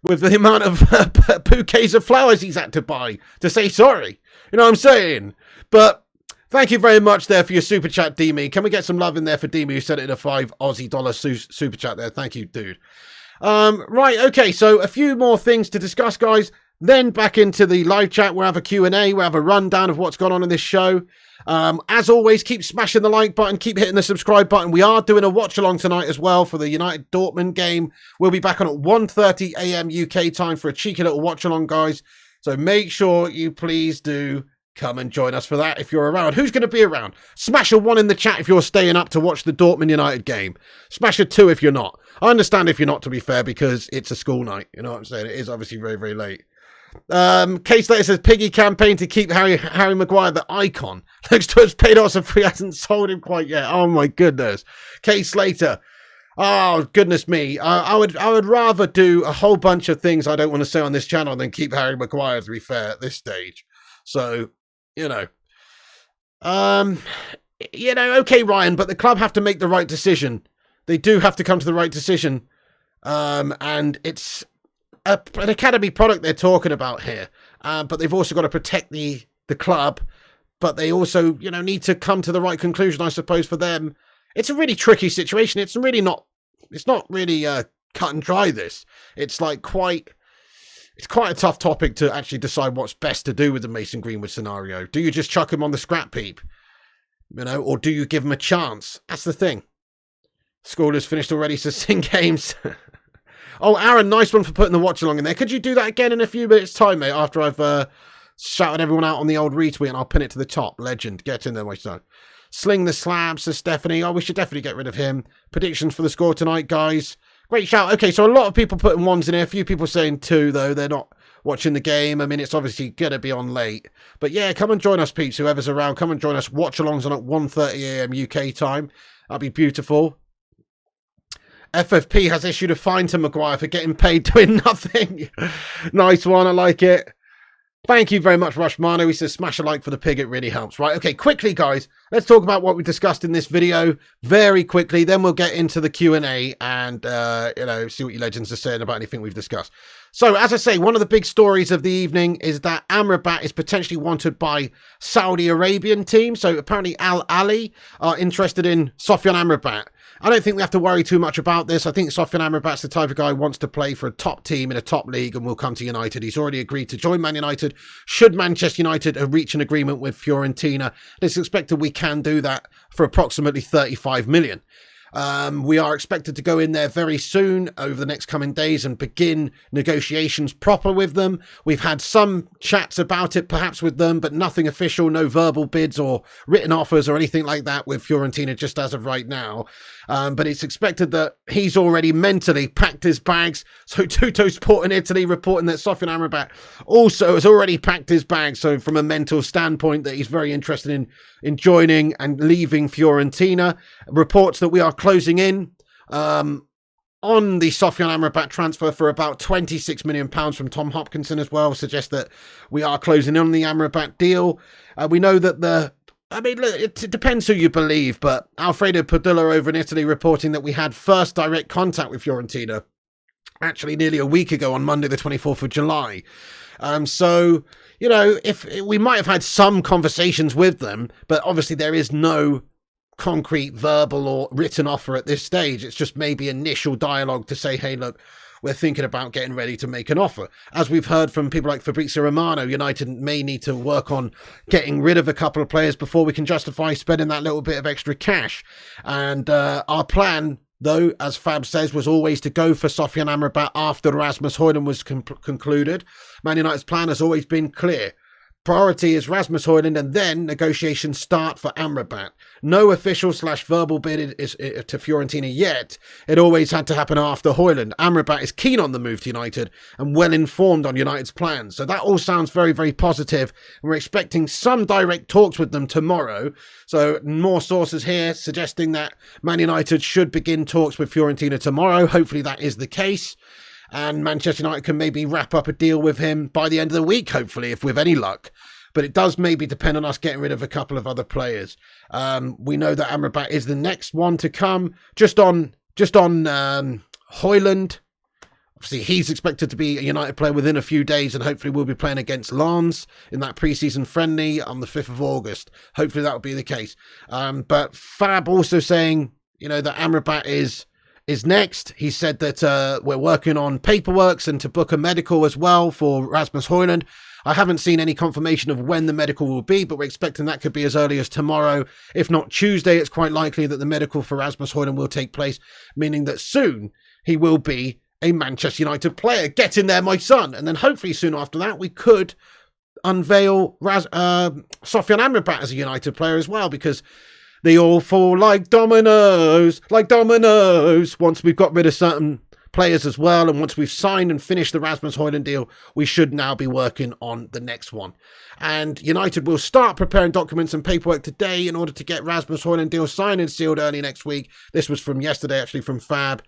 [SPEAKER 1] with the amount of bouquets of flowers he's had to buy to say sorry. You know what I'm saying? But thank you very much there for your super chat, Demi. Can we get some love in there for Demi, who sent it in a $5 super chat there? Thank you, dude. Right, okay, so a few more things to discuss, guys. Then back into the live chat. We'll have a Q&A. We'll have a rundown of what's gone on in this show. As always, keep smashing the like button. Keep hitting the subscribe button. We are doing a watch-along tonight as well for the United Dortmund game. We'll be back on at 1:30 a.m. UK time for a cheeky little watch-along, guys. So make sure you please do come and join us for that if you're around. Who's going to be around? Smash a 1 in the chat if you're staying up to watch the Dortmund United game. Smash a 2 if you're not. I understand if you're not, to be fair, because it's a school night. You know what I'm saying? It is obviously very, very late. Case Slater says, Piggy campaign to keep Harry Maguire the icon. Looks to have paid off if he hasn't sold him quite yet. Oh my goodness. Case Slater. Oh goodness me. I would rather do a whole bunch of things I don't want to say on this channel than keep Harry Maguire, to be fair, at this stage. So, you know. Okay, Ryan, but the club have to make the right decision. They do have to come to the right decision. And it's an academy product they're talking about here, but they've also got to protect the club, but they also, need to come to the right conclusion, I suppose, for them. It's a really tricky situation. It's not really cut and dry, this. It's quite a tough topic to actually decide what's best to do with the Mason Greenwood scenario. Do you just chuck him on the scrap heap? Or do you give him a chance? That's the thing. School has finished already, so sing games. Oh, Aaron, nice one for putting the watch along in there. Could you do that again in a few minutes' time, mate, after I've shouted everyone out on the old retweet, and I'll pin it to the top. Legend. Get in there, my son. Sling the slab, says Stephanie. Oh, we should definitely get rid of him. Predictions for the score tonight, guys. Great shout. Okay, so a lot of people putting 1s in here. A few people saying 2, though. They're not watching the game. I mean, it's obviously going to be on late. But yeah, come and join us, peeps, whoever's around. Come and join us. Watch-alongs on at 1:30 a.m. UK time. That'll be beautiful. FFP has issued a fine to Maguire for getting paid doing nothing. Nice one, I like it. Thank you very much, Rushmano. He says, smash a like for the pig, it really helps. Right, okay, quickly, guys, let's talk about what we discussed in this video very quickly. Then we'll get into the Q&A and, see what you legends are saying about anything we've discussed. So, as I say, one of the big stories of the evening is that Amrabat is potentially wanted by Saudi Arabian teams. So, apparently Al Ahly are interested in Sofyan Amrabat. I don't think we have to worry too much about this. I think Sofyan Amrabat's the type of guy who wants to play for a top team in a top league and will come to United. He's already agreed to join Man United. Should Manchester United reach an agreement with Fiorentina, it's expected we can do that for approximately 35 million. We are expected to go in there very soon over the next coming days and begin negotiations proper with them. We've had some chats about it perhaps with them, but nothing official, no verbal bids or written offers or anything like that with Fiorentina just as of right now. But it's expected that he's already mentally packed his bags. So Tutto Sport in Italy reporting that Sofyan Amrabat also has already packed his bags. So from a mental standpoint, that he's very interested in joining and leaving Fiorentina. Reports that we are closing in on the Sofyan Amrabat transfer for about £26 million from Tom Hopkinson as well. Suggest that we are closing in on the Amrabat deal. We know that it depends who you believe, but Alfredo Padula over in Italy reporting that we had first direct contact with Fiorentina actually nearly a week ago on Monday, the 24th of July. If we might have had some conversations with them, but obviously there is no concrete verbal or written offer at this stage. It's just maybe initial dialogue to say, hey, look, we're thinking about getting ready to make an offer. As we've heard from people like Fabrizio Romano, United may need to work on getting rid of a couple of players before we can justify spending that little bit of extra cash. And our plan, though, as Fab says, was always to go for Sofyan Amrabat after Rasmus Hojlund was concluded. Man United's plan has always been clear. Priority is Rasmus Hojlund, and then negotiations start for Amrabat. No official / verbal bid is to Fiorentina yet. It always had to happen after Hojlund. Amrabat is keen on the move to United and well informed on United's plans. So that all sounds very, very positive. We're expecting some direct talks with them tomorrow. So more sources here suggesting that Man United should begin talks with Fiorentina tomorrow. Hopefully that is the case. And Manchester United can maybe wrap up a deal with him by the end of the week, hopefully, if with any luck. but it does maybe depend on us getting rid of a couple of other players. We know that Amrabat is the next one to come. Just on Hojlund. Obviously, he's expected to be a United player within a few days, and hopefully we'll be playing against Lens in that pre-season friendly on the 5th of August. Hopefully that will be the case. But Fab also saying, that Amrabat is next. He said that we're working on paperwork and to book a medical as well for Rasmus Hojlund. I haven't seen any confirmation of when the medical will be, but we're expecting that could be as early as tomorrow. If not Tuesday, it's quite likely that the medical for Rasmus Hojlund will take place, meaning that soon he will be a Manchester United player. Get in there, my son. And then hopefully soon after that, we could unveil Sofyan Amrabat as a United player as well, because they all fall like dominoes, once we've got rid of certain players as well. And once we've signed and finished the Rasmus Hojlund deal, we should now be working on the next one. And United will start preparing documents and paperwork today in order to get Rasmus Hojlund deal signed and sealed early next week. This was from yesterday, actually, from Fab.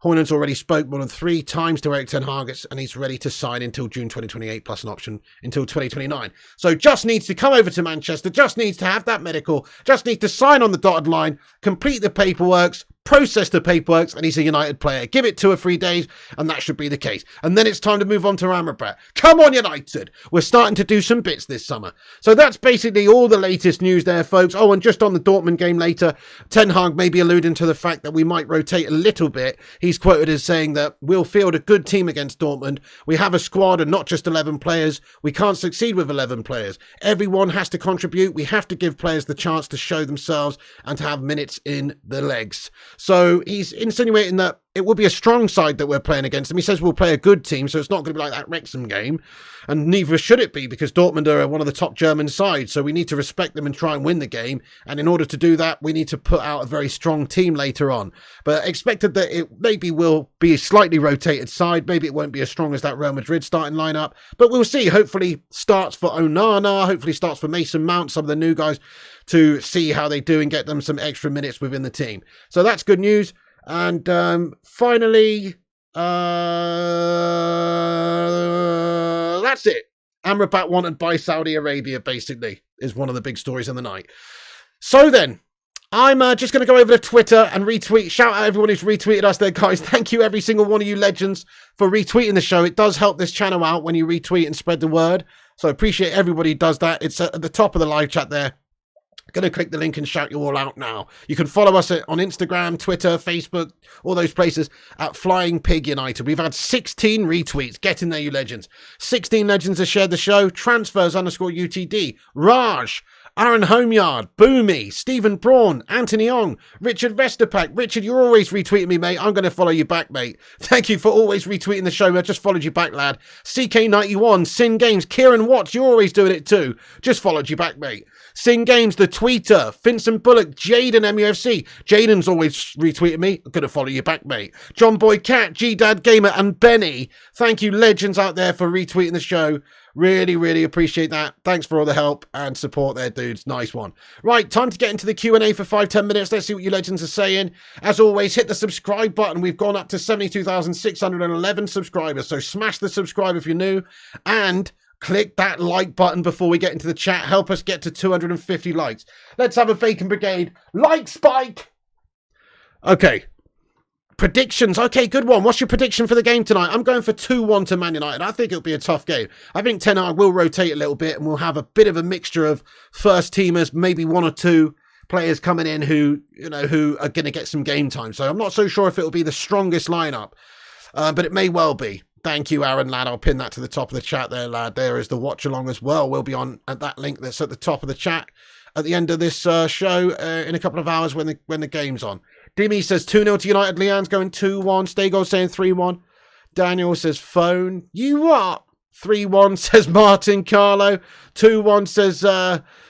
[SPEAKER 1] Hojlund's already spoke more than 3 times to Erik ten Hag, and he's ready to sign until June 2028 plus an option until 2029. So just needs to come over to Manchester, just needs to have that medical, just needs to sign on the dotted line, complete the paperwork, process the paperwork, and he's a United player. Give it 2 or 3 days, and that should be the case. And then it's time to move on to Amrabat. Come on, United! We're starting to do some bits this summer. So that's basically all the latest news there, folks. Oh, and just on the Dortmund game later, Ten Hag may be alluding to the fact that we might rotate a little bit. He's quoted as saying that we'll field a good team against Dortmund. We have a squad and not just 11 players. We can't succeed with 11 players. Everyone has to contribute. We have to give players the chance to show themselves and to have minutes in the legs. So he's insinuating that it will be a strong side that we're playing against them. He says we'll play a good team, so it's not going to be like that Wrexham game. And neither should it be, because Dortmund are one of the top German sides. So we need to respect them and try and win the game. And in order to do that, we need to put out a very strong team later on. But expected that it maybe will be a slightly rotated side. Maybe it won't be as strong as that Real Madrid starting lineup. But we'll see. Hopefully starts for Onana. Hopefully starts for Mason Mount, some of the new guys, to see how they do and get them some extra minutes within the team. So that's good news. And finally, that's it. Amrabat wanted by Saudi Arabia, basically, is one of the big stories of the night. So then, I'm just going to go over to Twitter and retweet. Shout out everyone who's retweeted us there, guys. Thank you, every single one of you legends, for retweeting the show. It does help this channel out when you retweet and spread the word. So I appreciate everybody who does that. It's at the top of the live chat there. Going to click the link and shout you all out now. You can follow us on Instagram, Twitter, Facebook, all those places at Flying Pig United. We've had 16 retweets. Get in there, you legends. 16 legends have shared the show. Transfers_UTD. Raj, Aaron Homeyard, Boomy, Stephen Braun, Anthony Ong, Richard Vesterpack. Richard, you're always retweeting me, mate. I'm going to follow you back, mate. Thank you for always retweeting the show. I just followed you back, lad. CK91, Sin Games, Kieran Watts, you're always doing it too. Just followed you back, mate. Sin Games, the tweeter, Vincent Bullock, Jaden MUFC. Jaden's always retweeting me. I'm going to follow you back, mate. John Boy Cat, G-Dad Gamer, and Benny. Thank you, legends out there, for retweeting the show. Really, really appreciate that. Thanks for all the help and support there, dudes. Nice one. Right, time to get into the Q&A for 5-10 minutes. Let's see what you legends are saying. As always, hit the subscribe button. We've gone up to 72,611 subscribers, so smash the subscribe if you're new, and click that like button before we get into the chat. Help us get to 250 likes. Let's have a Bacon Brigade like spike. Okay. Predictions. Okay, good one. What's your prediction for the game tonight? I'm going for 2-1 to Man United. I think it'll be a tough game. I think Ten Hag will rotate a little bit and we'll have a bit of a mixture of first teamers, maybe 1 or 2 players coming in who are going to get some game time. So I'm not so sure if it'll be the strongest lineup, but it may well be. Thank you, Aaron, lad. I'll pin that to the top of the chat there, lad. There is the watch along as well. We'll be on at that link that's at the top of the chat at the end of this show in a couple of hours when the game's on. Dimmy says 2-0 to United. Leanne's going 2-1. Stego saying 3-1. Daniel says phone. You what? 3-1 says Martin Carlo. 2-1 says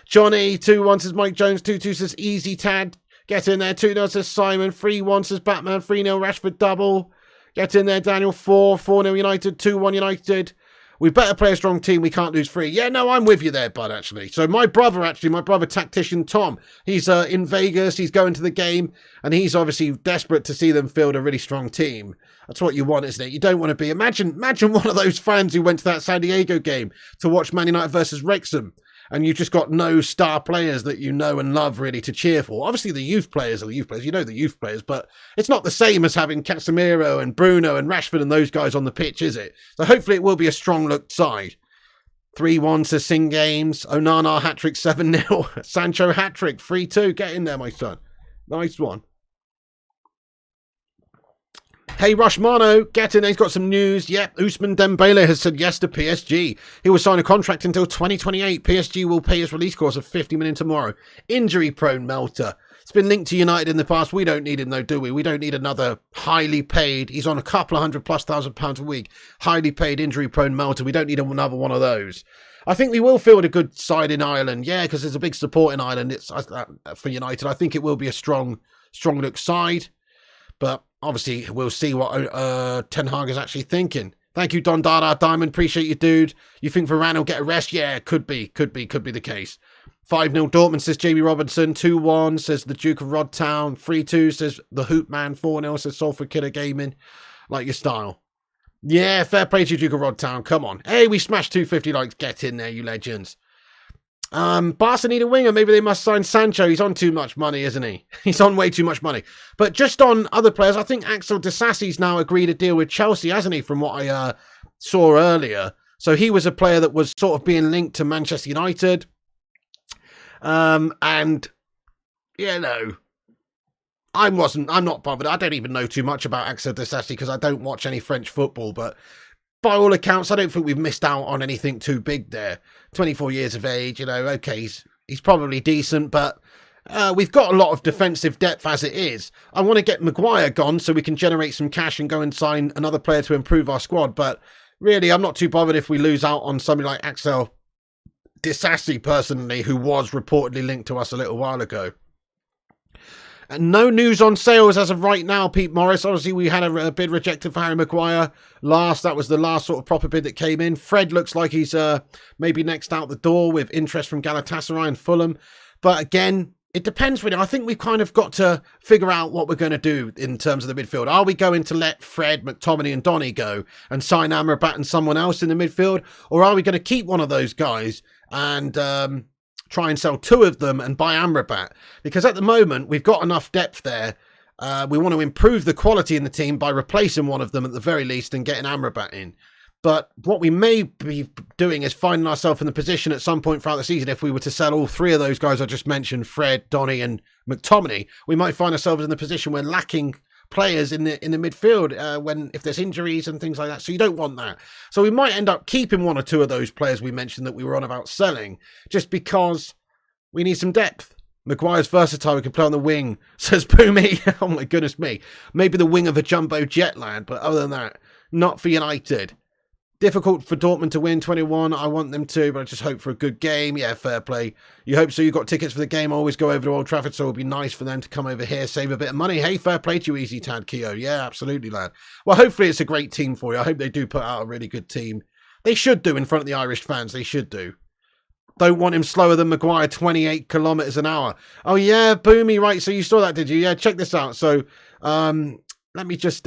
[SPEAKER 1] Johnny. 2-1 says Mike Jones. 2-2 says Easy Tad. Get in there. 2-0 says Simon. 3-1 says Batman. 3-0 Rashford double. Get in there, Daniel. 4-0 United. 2-1 United. We better play a strong team. We can't lose 3. Yeah, no, I'm with you there, bud, actually. So my brother, tactician Tom, he's in Vegas. He's going to the game, and he's obviously desperate to see them field a really strong team. That's what you want, isn't it? You don't want to be... Imagine one of those fans who went to that San Diego game to watch Man United versus Wrexham, and you've just got no star players that you know and love really to cheer for. Obviously, the youth players are the youth players. You know the youth players, but it's not the same as having Casemiro and Bruno and Rashford and those guys on the pitch, is it? So hopefully it will be a strong-looked side. 3-1 to Sing Games. Onana hat-trick 7-0. Sancho hat-trick 3-2. Get in there, my son. Nice one. Hey, Rushmano, get in. He's got some news. Yep, Ousmane Dembele has said yes to PSG. He will sign a contract until 2028. PSG will pay his release cost of 50 million tomorrow. Injury-prone Melter. It's been linked to United in the past. We don't need him, though, do we? We don't need another highly paid. He's on a couple of £100,000+ a week. Highly paid, injury-prone Melter. We don't need another one of those. I think we will field a good side in Ireland. Yeah, because there's a big support in Ireland. It's for United. I think it will be a strong-look side. But obviously, we'll see what Ten Hag is actually thinking. Thank you, Don Dada Diamond. Appreciate you, dude. You think Varane will get a rest? Yeah, could be the case. 5-0 Dortmund, says JB Robinson. 2-1, says the Duke of Rodtown. 3-2, says the Hoop Man. 4-0, says Salford Killer Gaming. Like your style. Yeah, fair play to you, Duke of Rodtown. Come on. Hey, we smashed 250 likes. Get in there, you legends. Barca need a winger. Maybe they must sign Sancho. He's on too much money, isn't he? He's on way too much money. But just on other players, I think Axel Disasi's now agreed a deal with Chelsea, hasn't he, from what I saw earlier. So he was a player that was sort of being linked to Manchester United. And, you know, I'm not bothered. I don't even know too much about Axel Disasi because I don't watch any French football, but by all accounts, I don't think we've missed out on anything too big there. 24 years of age, you know, okay, he's probably decent, but we've got a lot of defensive depth as it is. I want to get Maguire gone so we can generate some cash and go and sign another player to improve our squad, but really, I'm not too bothered if we lose out on somebody like Axel Disasi, personally, who was reportedly linked to us a little while ago. And no news on sales as of right now, Pete Morris. Obviously, we had a bid rejected for Harry Maguire last. That was the last sort of proper bid that came in. Fred looks like he's maybe next out the door with interest from Galatasaray and Fulham. But again, it depends really. I think we've kind of got to figure out what we're going to do in terms of the midfield. Are we going to let Fred, McTominay and Donny go and sign Amrabat and someone else in the midfield? Or are we going to keep one of those guys and try and sell two of them and buy Amrabat? Because at the moment, we've got enough depth there. We want to improve the quality in the team by replacing one of them at the very least and getting Amrabat in. But what we may be doing is finding ourselves in the position at some point throughout the season, if we were to sell all three of those guys I just mentioned, Fred, Donny and McTominay, we might find ourselves in the position where lacking players in the midfield if there's injuries and things like that. So you don't want that. So we might end up keeping one or two of those players we mentioned that we were on about selling, just because we need some depth. Maguire's versatile. We can play on the wing, says Boomy. Oh my goodness me. Maybe the wing of a jumbo jet lad, but other than that, not for United. Difficult for Dortmund to win 21. I want them to, but I just hope for a good game. Yeah, fair play. You hope so. You've got tickets for the game. I always go over to Old Trafford, so it would be nice for them to come over here, save a bit of money. Hey, fair play to you, Easy Tad Keo. Yeah, absolutely, lad. Well, hopefully it's a great team for you. I hope they do put out a really good team. They should do in front of the Irish fans. They should do. Don't want him slower than Maguire, 28 kilometres an hour. Oh, yeah, Boomy, right. So you saw that, did you? Yeah, check this out. So let me just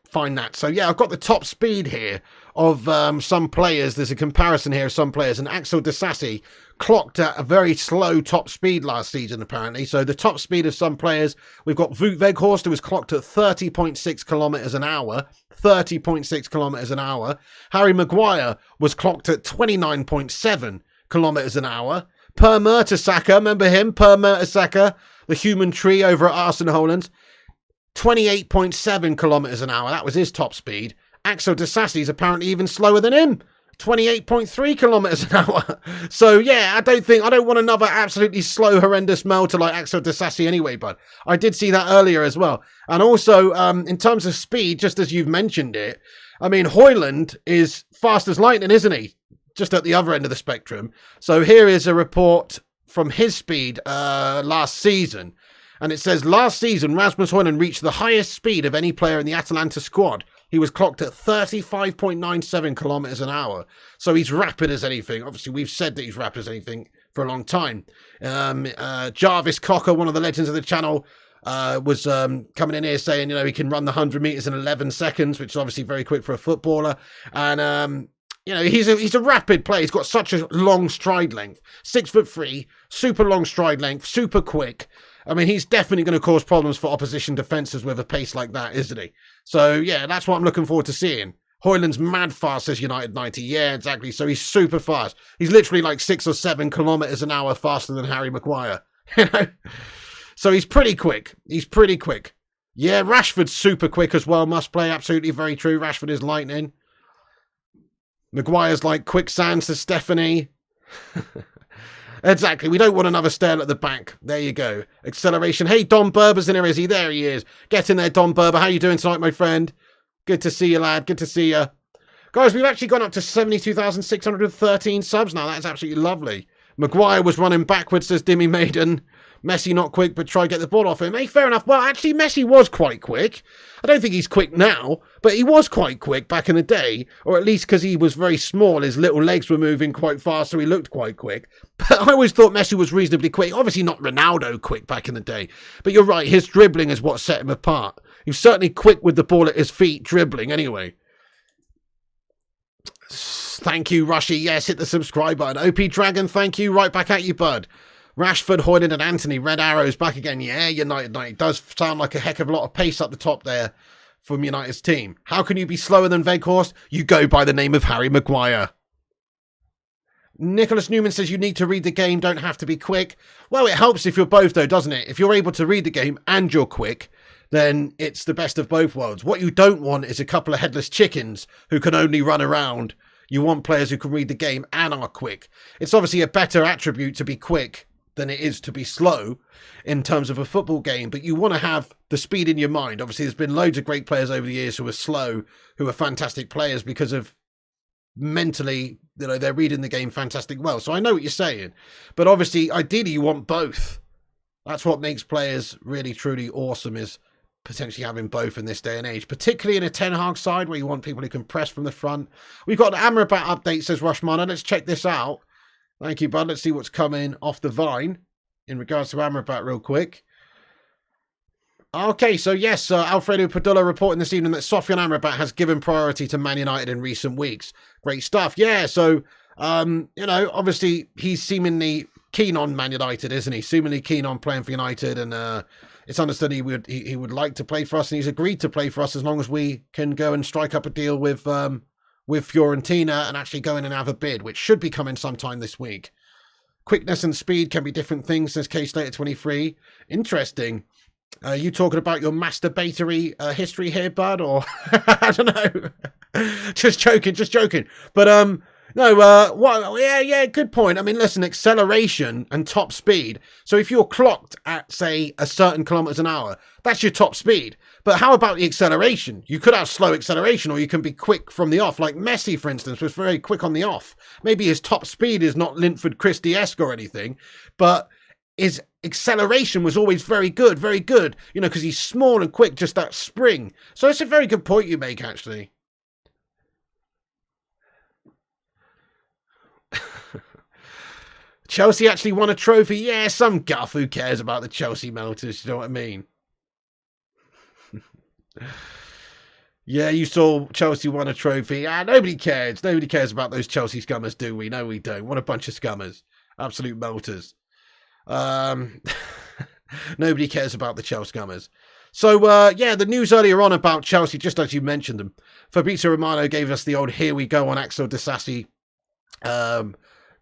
[SPEAKER 1] find that. So, yeah, I've got the top speed here of some players. There's a comparison here of some players. And Axel Disasi clocked at a very slow top speed last season, apparently. So the top speed of some players, we've got Wout Weghorst, who was clocked at 30.6 kilometres an hour. 30.6 kilometres an hour. Harry Maguire was clocked at 29.7 kilometres an hour. Per Mertesacker, remember him? Per Mertesacker, the human tree over at Arsenal Holland. 28.7 kilometres an hour. That was his top speed. Axel Disasi is apparently even slower than him. 28.3 kilometres an hour. So, yeah, I don't want another absolutely slow, horrendous melter like Axel Disasi anyway, but I did see that earlier as well. And also, in terms of speed, just as you've mentioned it, I mean, Hojlund is fast as lightning, isn't he? Just at the other end of the spectrum. So here is a report from his speed last season. And it says, last season, Rasmus Hojlund reached the highest speed of any player in the Atalanta squad. He was clocked at 35.97 kilometres an hour. So he's rapid as anything. Obviously, we've said that he's rapid as anything for a long time. Jarvis Cocker, one of the legends of the channel, was coming in here saying, he can run the 100 metres in 11 seconds, which is obviously very quick for a footballer. And You know, he's a rapid player. He's got such a long stride length. 6'3", super long stride length, super quick. I mean, he's definitely going to cause problems for opposition defences with a pace like that, isn't he? So, yeah, that's what I'm looking forward to seeing. Hojlund's mad fast, says United 90. Yeah, exactly. So he's super fast. He's literally like 6 or 7 kilometres an hour faster than Harry Maguire. You know? So he's pretty quick. He's pretty quick. Yeah, Rashford's super quick as well. Must play. Absolutely very true. Rashford is lightning. Maguire's like quicksand, says Stephanie. Exactly. We don't want another stare at the back. There you go. Acceleration. Hey, Don Berber's in here, is he? There he is. Get in there, Don Berber. How you doing tonight, my friend? Good to see you, lad. Good to see you. Guys, we've actually gone up to 72,613 subs now. That's absolutely lovely. Maguire was running backwards, says Dimmy Maiden. Messi not quick, but try to get the ball off him. Hey, fair enough. Well, actually, Messi was quite quick. I don't think he's quick now, but he was quite quick back in the day, or at least because he was very small. His little legs were moving quite fast, so he looked quite quick. But I always thought Messi was reasonably quick. Obviously not Ronaldo quick back in the day, but you're right. His dribbling is what set him apart. He was certainly quick with the ball at his feet, dribbling anyway. Thank you, Rushy. Yes, hit the subscribe button. OP Dragon, thank you. Right back at you, bud. Rashford, Hojlund and Anthony, red arrows back again. Yeah, United 90. Does sound like a heck of a lot of pace up the top there from United's team. How can you be slower than Weghorst? You go by the name of Harry Maguire. Nicholas Newman says you need to read the game, don't have to be quick. Well, it helps if you're both, though, doesn't it? If you're able to read the game and you're quick, then it's the best of both worlds. What you don't want is a couple of headless chickens who can only run around. You want players who can read the game and are quick. It's obviously a better attribute to be quick than it is to be slow in terms of a football game, but you want to have the speed in your mind. Obviously, there's been loads of great players over the years who are slow, who are fantastic players because of mentally, you know, they're reading the game fantastic well. So I know what you're saying, but obviously, ideally, you want both. That's what makes players really, truly awesome, is potentially having both in this day and age, particularly in a Ten Hag side where you want people who can press from the front. We've got an Amrabat update, says Rushmana. Let's check this out. Thank you, bud. Let's see what's coming off the vine in regards to Amrabat real quick. Okay, so yes, Alfredo Padula reporting this evening that Sofian Amrabat has given priority to Man United in recent weeks. Great stuff. Yeah, so, you know, obviously he's seemingly keen on Man United, isn't he? Seemingly keen on playing for United, and it's understood he would like to play for us, and he's agreed to play for us as long as we can go and strike up a deal with Fiorentina and actually go in and have a bid, which should be coming sometime this week. Quickness and speed can be different things, says K-Slater 23. Interesting. You talking about your masturbatory history here, bud? Or I don't know. Just joking. But no, yeah, good point. I mean, listen, acceleration and top speed. So if you're clocked at, say, a certain kilometers an hour, that's your top speed. But how about the acceleration? You could have slow acceleration, or you can be quick from the off. Like Messi, for instance, was very quick on the off. Maybe his top speed is not Linford Christie-esque or anything, but his acceleration was always very good, you know, because he's small and quick, just that spring. So it's a very good point you make, actually. Chelsea actually won a trophy. Yeah, some guff. Who cares about the Chelsea melters? You know what I mean? Yeah, you saw Chelsea won a trophy. Nobody cares. Nobody cares about those Chelsea scummers, do we? No, we don't. What a bunch of scummers. Absolute melters. Nobody cares about the Chelsea scummers. So, yeah, the news earlier on about Chelsea, just as you mentioned them, Fabrizio Romano gave us the old here we go on Axel Disasi.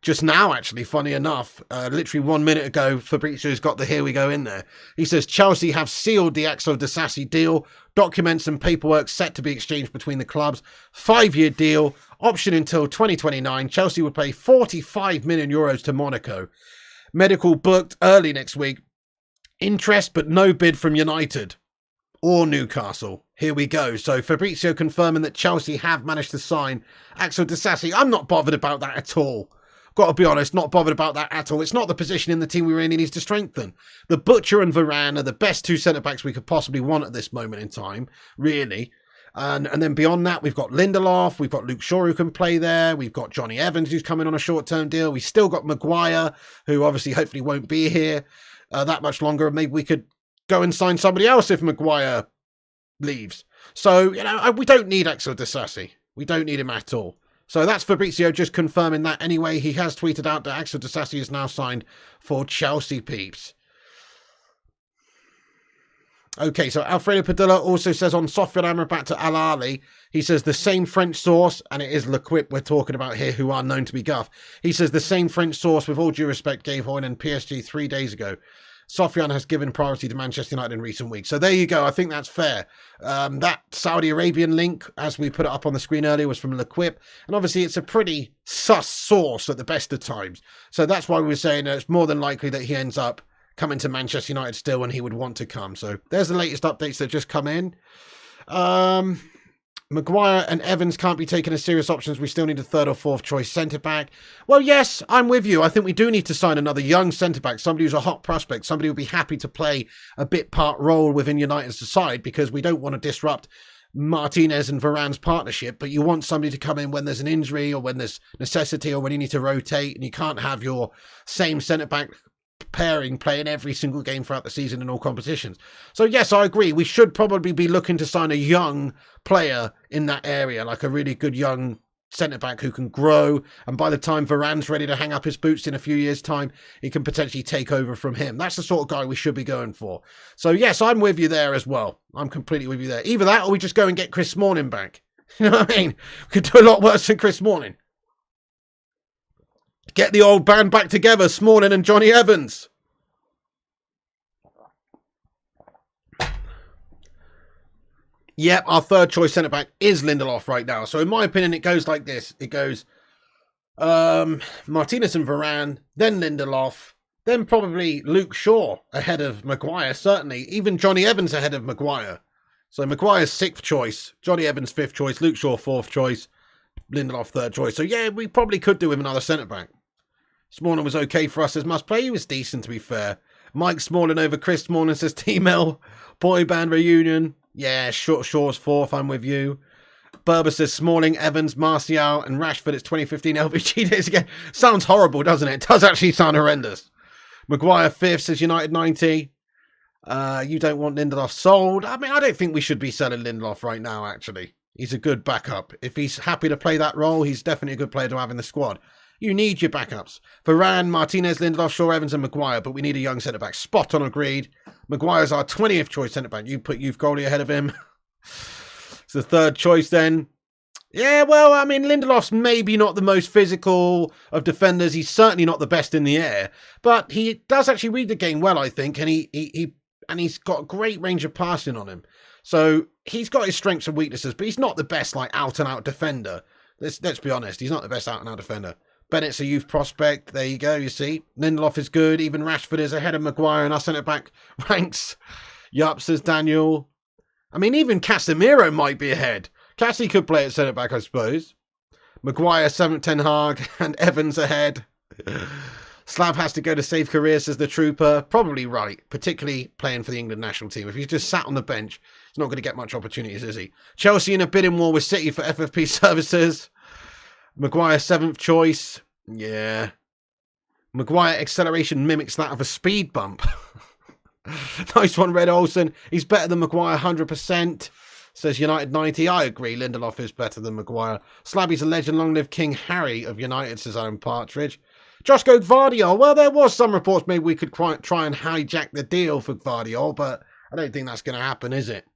[SPEAKER 1] Just now, actually, funny enough, literally 1 minute ago, Fabrizio's got the here we go in there. He says Chelsea have sealed the Axel Disasi deal, documents and paperwork set to be exchanged between the clubs. 5-year deal, option until 2029. Chelsea would pay 45 million euros to Monaco. Medical booked early next week. Interest, but no bid from United or Newcastle. Here we go. So Fabrizio confirming that Chelsea have managed to sign Axel Disasi. I'm not bothered about that at all. Got to be honest, not bothered about that at all. It's not the position in the team we really need to strengthen. The Butcher and Varane are the best two centre-backs we could possibly want at this moment in time, really. And then beyond that, we've got Lindelof, we've got Luke Shaw who can play there, we've got Johnny Evans who's coming on a short-term deal, we've still got Maguire, who obviously hopefully won't be here that much longer, and maybe we could go and sign somebody else if Maguire leaves. So, you know, we don't need Axel Disasi. We don't need him at all. So that's Fabrizio just confirming that anyway. He has tweeted out that Axel Disasi is now signed for Chelsea, peeps. Okay, so Alfredo Padilla also says on Sofian Amrabat to Al Ahly, he says the same French source, and it is L'Equipe we're talking about here, who are known to be guff. He says the same French source, with all due respect, gave Hojlund PSG 3 days ago. Sofian has given priority to Manchester United in recent weeks. So there you go. I think that's fair. That Saudi Arabian link, as we put it up on the screen earlier, was from L'Equipe. And obviously it's a pretty sus source at the best of times. So that's why we were saying that it's more than likely that he ends up coming to Manchester United still, and he would want to come. So there's the latest updates that just come in. Maguire and Evans can't be taken as serious options. We still need a third or fourth choice centre-back. Well, yes, I'm with you. I think we do need to sign another young centre-back, somebody who's a hot prospect, somebody who'll be happy to play a bit-part role within United's side, because we don't want to disrupt Martinez and Varane's partnership, but you want somebody to come in when there's an injury or when there's necessity or when you need to rotate, and you can't have your same centre-back pairing playing every single game throughout the season in all competitions. So yes, I agree. We should probably be looking to sign a young player in that area, like a really good young centre-back who can grow, and by the time Varane's ready to hang up his boots in a few years' time, he can potentially take over from him. That's the sort of guy we should be going for. So yes, I'm with you there as well. I'm completely with you there. Either that or we just go and get Chris Smalling back. You know what I mean? We could do a lot worse than Chris Smalling. Get the old band back together, Smalling and Johnny Evans. Yep, our third choice centre-back is Lindelof right now. So in my opinion, it goes like this. It goes Martinez and Varane, then Lindelof, then probably Luke Shaw ahead of Maguire, certainly. Even Johnny Evans ahead of Maguire. So Maguire's 6th choice, Johnny Evans 5th choice, Luke Shaw 4th choice, Lindelof 3rd choice. So yeah, we probably could do with another centre-back. Smalling was okay for us as must play. He was decent, to be fair. Mike Smalling over Chris Smalling says Team L. Boy band reunion. Yeah, Shaw's 4th. I'm with you. Berber says Smalling, Evans, Martial, and Rashford. It's 2015 LVG days again. Sounds horrible, doesn't it? It does actually sound horrendous. Maguire 5th says United 90. You don't want Lindelof sold. I mean, I don't think we should be selling Lindelof right now, actually. He's a good backup. If he's happy to play that role, he's definitely a good player to have in the squad. You need your backups. Varane, Martinez, Lindelof, Shaw, Evans and Maguire, but we need a young centre-back. Spot on, agreed. Maguire's our 20th choice centre-back. You put Youth Goalie ahead of him. It's the 3rd choice then. Yeah, well, I mean, Lindelof's maybe not the most physical of defenders. He's certainly not the best in the air, but he does actually read the game well, I think, and he's got a great range of passing on him. So he's got his strengths and weaknesses, but he's not the best, like, out-and-out defender. Let's be honest. He's not the best out-and-out defender. Bennett's a youth prospect. There you go, you see. Lindelof is good. Even Rashford is ahead of Maguire in our centre-back ranks. Yup, says Daniel. I mean, even Casemiro might be ahead. Cassie could play at centre-back, I suppose. Maguire, 7th, Ten Hag, and Evans ahead. Slab has to go to save career, says the Trooper. Probably right, particularly playing for the England national team. If he's just sat on the bench, he's not going to get much opportunities, is he? Chelsea in a bidding war with City for FFP services. Maguire 7th choice. Yeah. Maguire acceleration mimics that of a speed bump. Nice one, Red Olsen. He's better than Maguire 100%. Says United 90. I agree. Lindelof is better than Maguire. Slabby's a legend. Long live King Harry of United, says Aaron Partridge. Josh Goat Vardiol. Well, there was some reports maybe we could try and hijack the deal for Vardiol, but I don't think that's going to happen, is it?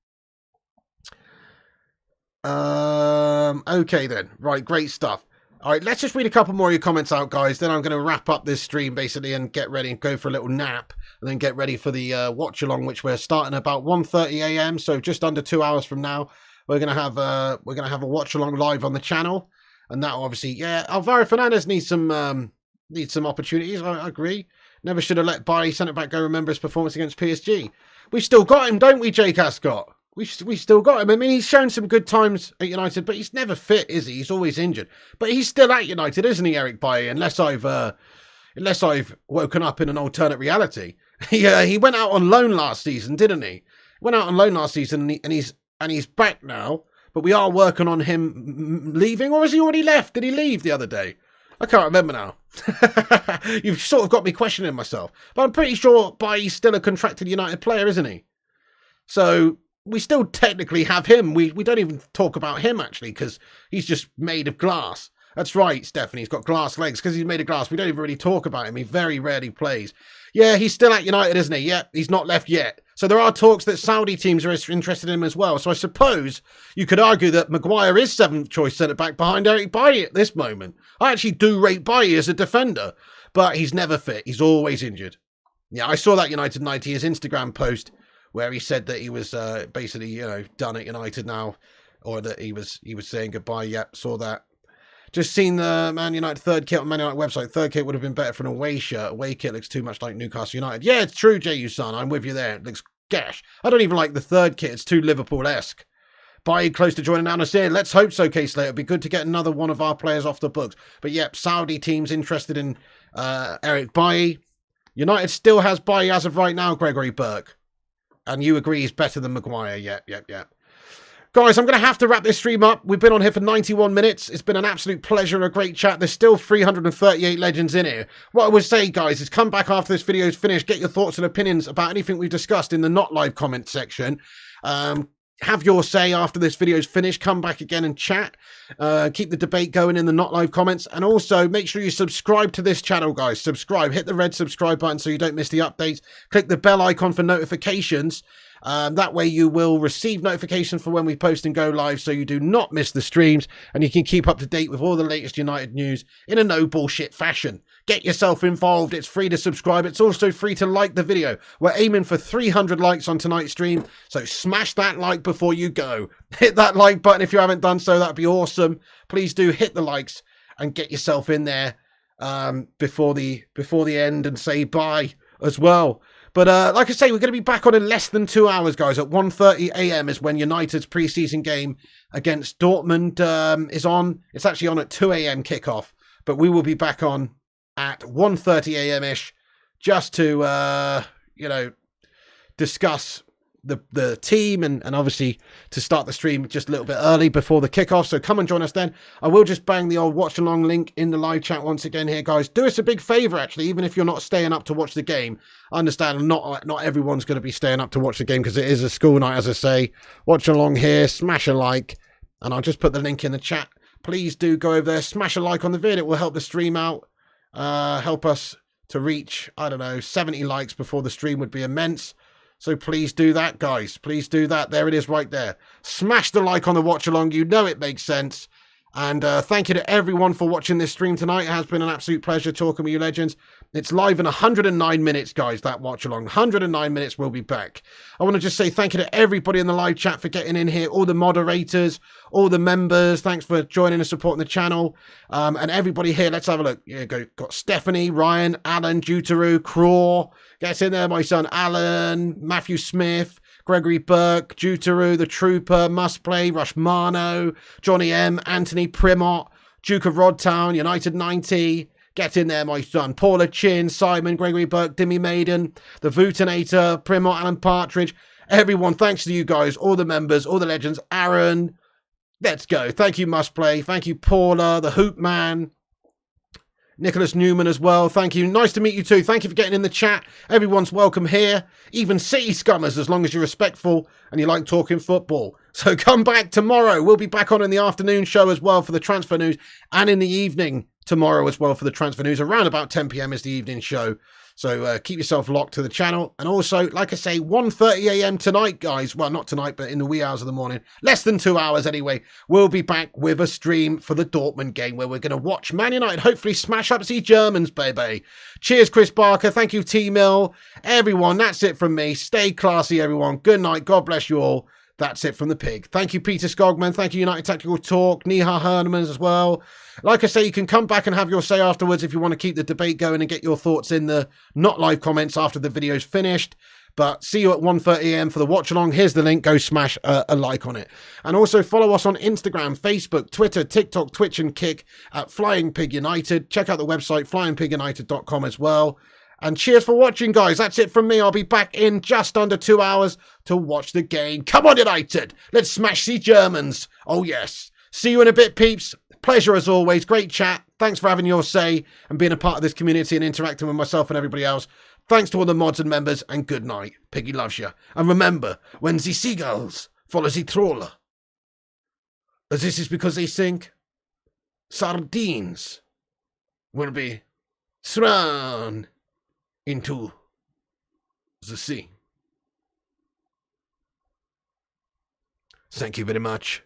[SPEAKER 1] Okay then. Right, great stuff. All right, let's just read a couple more of your comments out, guys. Then I'm going to wrap up this stream, basically, and get ready and go for a little nap, and then get ready for the watch-along, which we're starting about 1:30 a.m., so just under 2 hours from now. We're going to have a watch-along live on the channel, and that obviously, yeah, Alvaro Fernandez needs some opportunities, I agree. Never should have let Bailly centre-back go. Remember his performance against PSG. We've still got him, don't we, Jake Ascott? We still got him. I mean, he's shown some good times at United, but he's never fit, is he? He's always injured. But he's still at United, isn't he, Eric Bailly? Unless I've woken up in an alternate reality. He went out on loan last season, didn't he? Went out on loan last season, and he's back now. But we are working on him leaving, or has he already left? Did he leave the other day? I can't remember now. You've sort of got me questioning myself. But I'm pretty sure Bailly's still a contracted United player, isn't he? So we still technically have him. We don't even talk about him, actually, because he's just made of glass. That's right, Stephanie. He's got glass legs because he's made of glass. We don't even really talk about him. He very rarely plays. Yeah, he's still at United, isn't he? Yeah, he's not left yet. So there are talks that Saudi teams are interested in him as well. So I suppose you could argue that Maguire is 7th choice centre-back behind Eric Bailly at this moment. I actually do rate Bailly as a defender, but he's never fit. He's always injured. Yeah, I saw that United 90, his Instagram post, where he said that he was basically, you know, done at United now, or that he was saying goodbye. Yep, saw that. Just seen the Man United third kit on Man United website. Third kit would have been better for an away shirt. Away kit looks too much like Newcastle United. Yeah, it's true, J.U. I'm with you there. It looks gash. I don't even like the third kit. It's too Liverpool-esque. Bailly close to joining Al Nassr. Let's hope so, K-Slater. It'd be good to get another one of our players off the books. But yep, Saudi teams interested in Eric Bailly. United still has Bailly as of right now, Gregory Burke. And you agree he's better than Maguire. Yep. Guys, I'm going to have to wrap this stream up. We've been on here for 91 minutes. It's been an absolute pleasure and a great chat. There's still 338 legends in here. What I would say, guys, is come back after this video is finished. Get your thoughts and opinions about anything we've discussed in the not live comment section. Have your say after this video is finished. Come back again and chat. Keep the debate going in the not live comments. And also make sure you subscribe to this channel, guys. Subscribe. Hit the red subscribe button so you don't miss the updates. Click the bell icon for notifications. That way you will receive notifications for when we post and go live, so you do not miss the streams, and you can keep up to date with all the latest United news in a no bullshit fashion. Get yourself involved. It's free to subscribe. It's also free to like the video. We're aiming for 300 likes on tonight's stream, so smash that like before you go. Hit that like button if you haven't done so. That'd be awesome. Please do hit the likes and get yourself in there before the end and say bye as well. But like I say, we're going to be back on in less than 2 hours, guys. At 1:30 a.m. is when United's pre-season game against Dortmund is on. It's actually on at 2 a.m. kickoff. But we will be back on at 1:30 a.m.-ish just to, you know, discuss the team and obviously to start the stream just a little bit early before the kickoff. So come and join us then. I will just bang the old watch along link in the live chat once again here, guys. Do us a big favor, actually, even if you're not staying up to watch the game. I understand not everyone's going to be staying up to watch the game because it is a school night, as I say. Watch along here, smash a like, and I'll just put the link in the chat. Please do go over there, smash a like on the vid. It will help the stream out, help us to reach, I don't know, 70 likes before the stream would be immense. So please do that, guys. Please do that. There it is right there. Smash the like on the watch along. You know it makes sense. And thank you to everyone for watching this stream tonight. It has been an absolute pleasure talking with you legends. It's live in 109 minutes, guys, that watch along. 109 minutes, we'll be back. I want to just say thank you to everybody in the live chat for getting in here. All the moderators, all the members. Thanks for joining and supporting the channel. And everybody here, let's have a look. Yeah, got Stephanie, Ryan, Alan, Jutaru, Craw. Gets in there, my son, Alan, Matthew Smith, Gregory Burke, Jutaru, The Trooper, Must Play, Rushmano, Johnny M, Anthony Primot, Duke of Rodtown, United 90. Get in there, my son. Paula Chin, Simon, Gregory Burke, Dimmy Maiden, The Vutinator, Primot, Alan Partridge. Everyone, thanks to you guys, all the members, all the legends. Aaron, let's go. Thank you, Must Play. Thank you, Paula, The Hoop Man. Nicholas Newman as well. Thank you. Nice to meet you too. Thank you for getting in the chat. Everyone's welcome here. Even city scummers, as long as you're respectful and you like talking football. So come back tomorrow. We'll be back on in the afternoon show as well for the transfer news, and in the evening tomorrow as well for the transfer news. Around about 10 p.m. is the evening show. So keep yourself locked to the channel. And also, like I say, 1:30 a.m. tonight, guys. Well, not tonight, but in the wee hours of the morning. Less than 2 hours anyway. We'll be back with a stream for the Dortmund game where we're going to watch Man United hopefully smash up the Germans, baby. Cheers, Chris Barker. Thank you, T-Mill. Everyone, that's it from me. Stay classy, everyone. Good night. God bless you all. That's it from the pig. Thank you, Peter Skogman. Thank you, United Tactical Talk. Niha Hernemans as well. Like I say, you can come back and have your say afterwards if you want to keep the debate going and get your thoughts in the not live comments after the video's finished. But see you at 1:30 a.m. for the watch along. Here's the link. Go smash a like on it. And also follow us on Instagram, Facebook, Twitter, TikTok, Twitch and Kick at Flying Pig United. Check out the website, flyingpigunited.com as well. And cheers for watching, guys. That's it from me. I'll be back in just under 2 hours to watch the game. Come on, United. Let's smash the Germans. Oh, yes. See you in a bit, peeps. Pleasure as always. Great chat. Thanks for having your say and being a part of this community and interacting with myself and everybody else. Thanks to all the mods and members, and good night. Piggy loves you. And remember, when the seagulls follow the trawler, this is because they think sardines will be thrown into the sea. Thank you very much.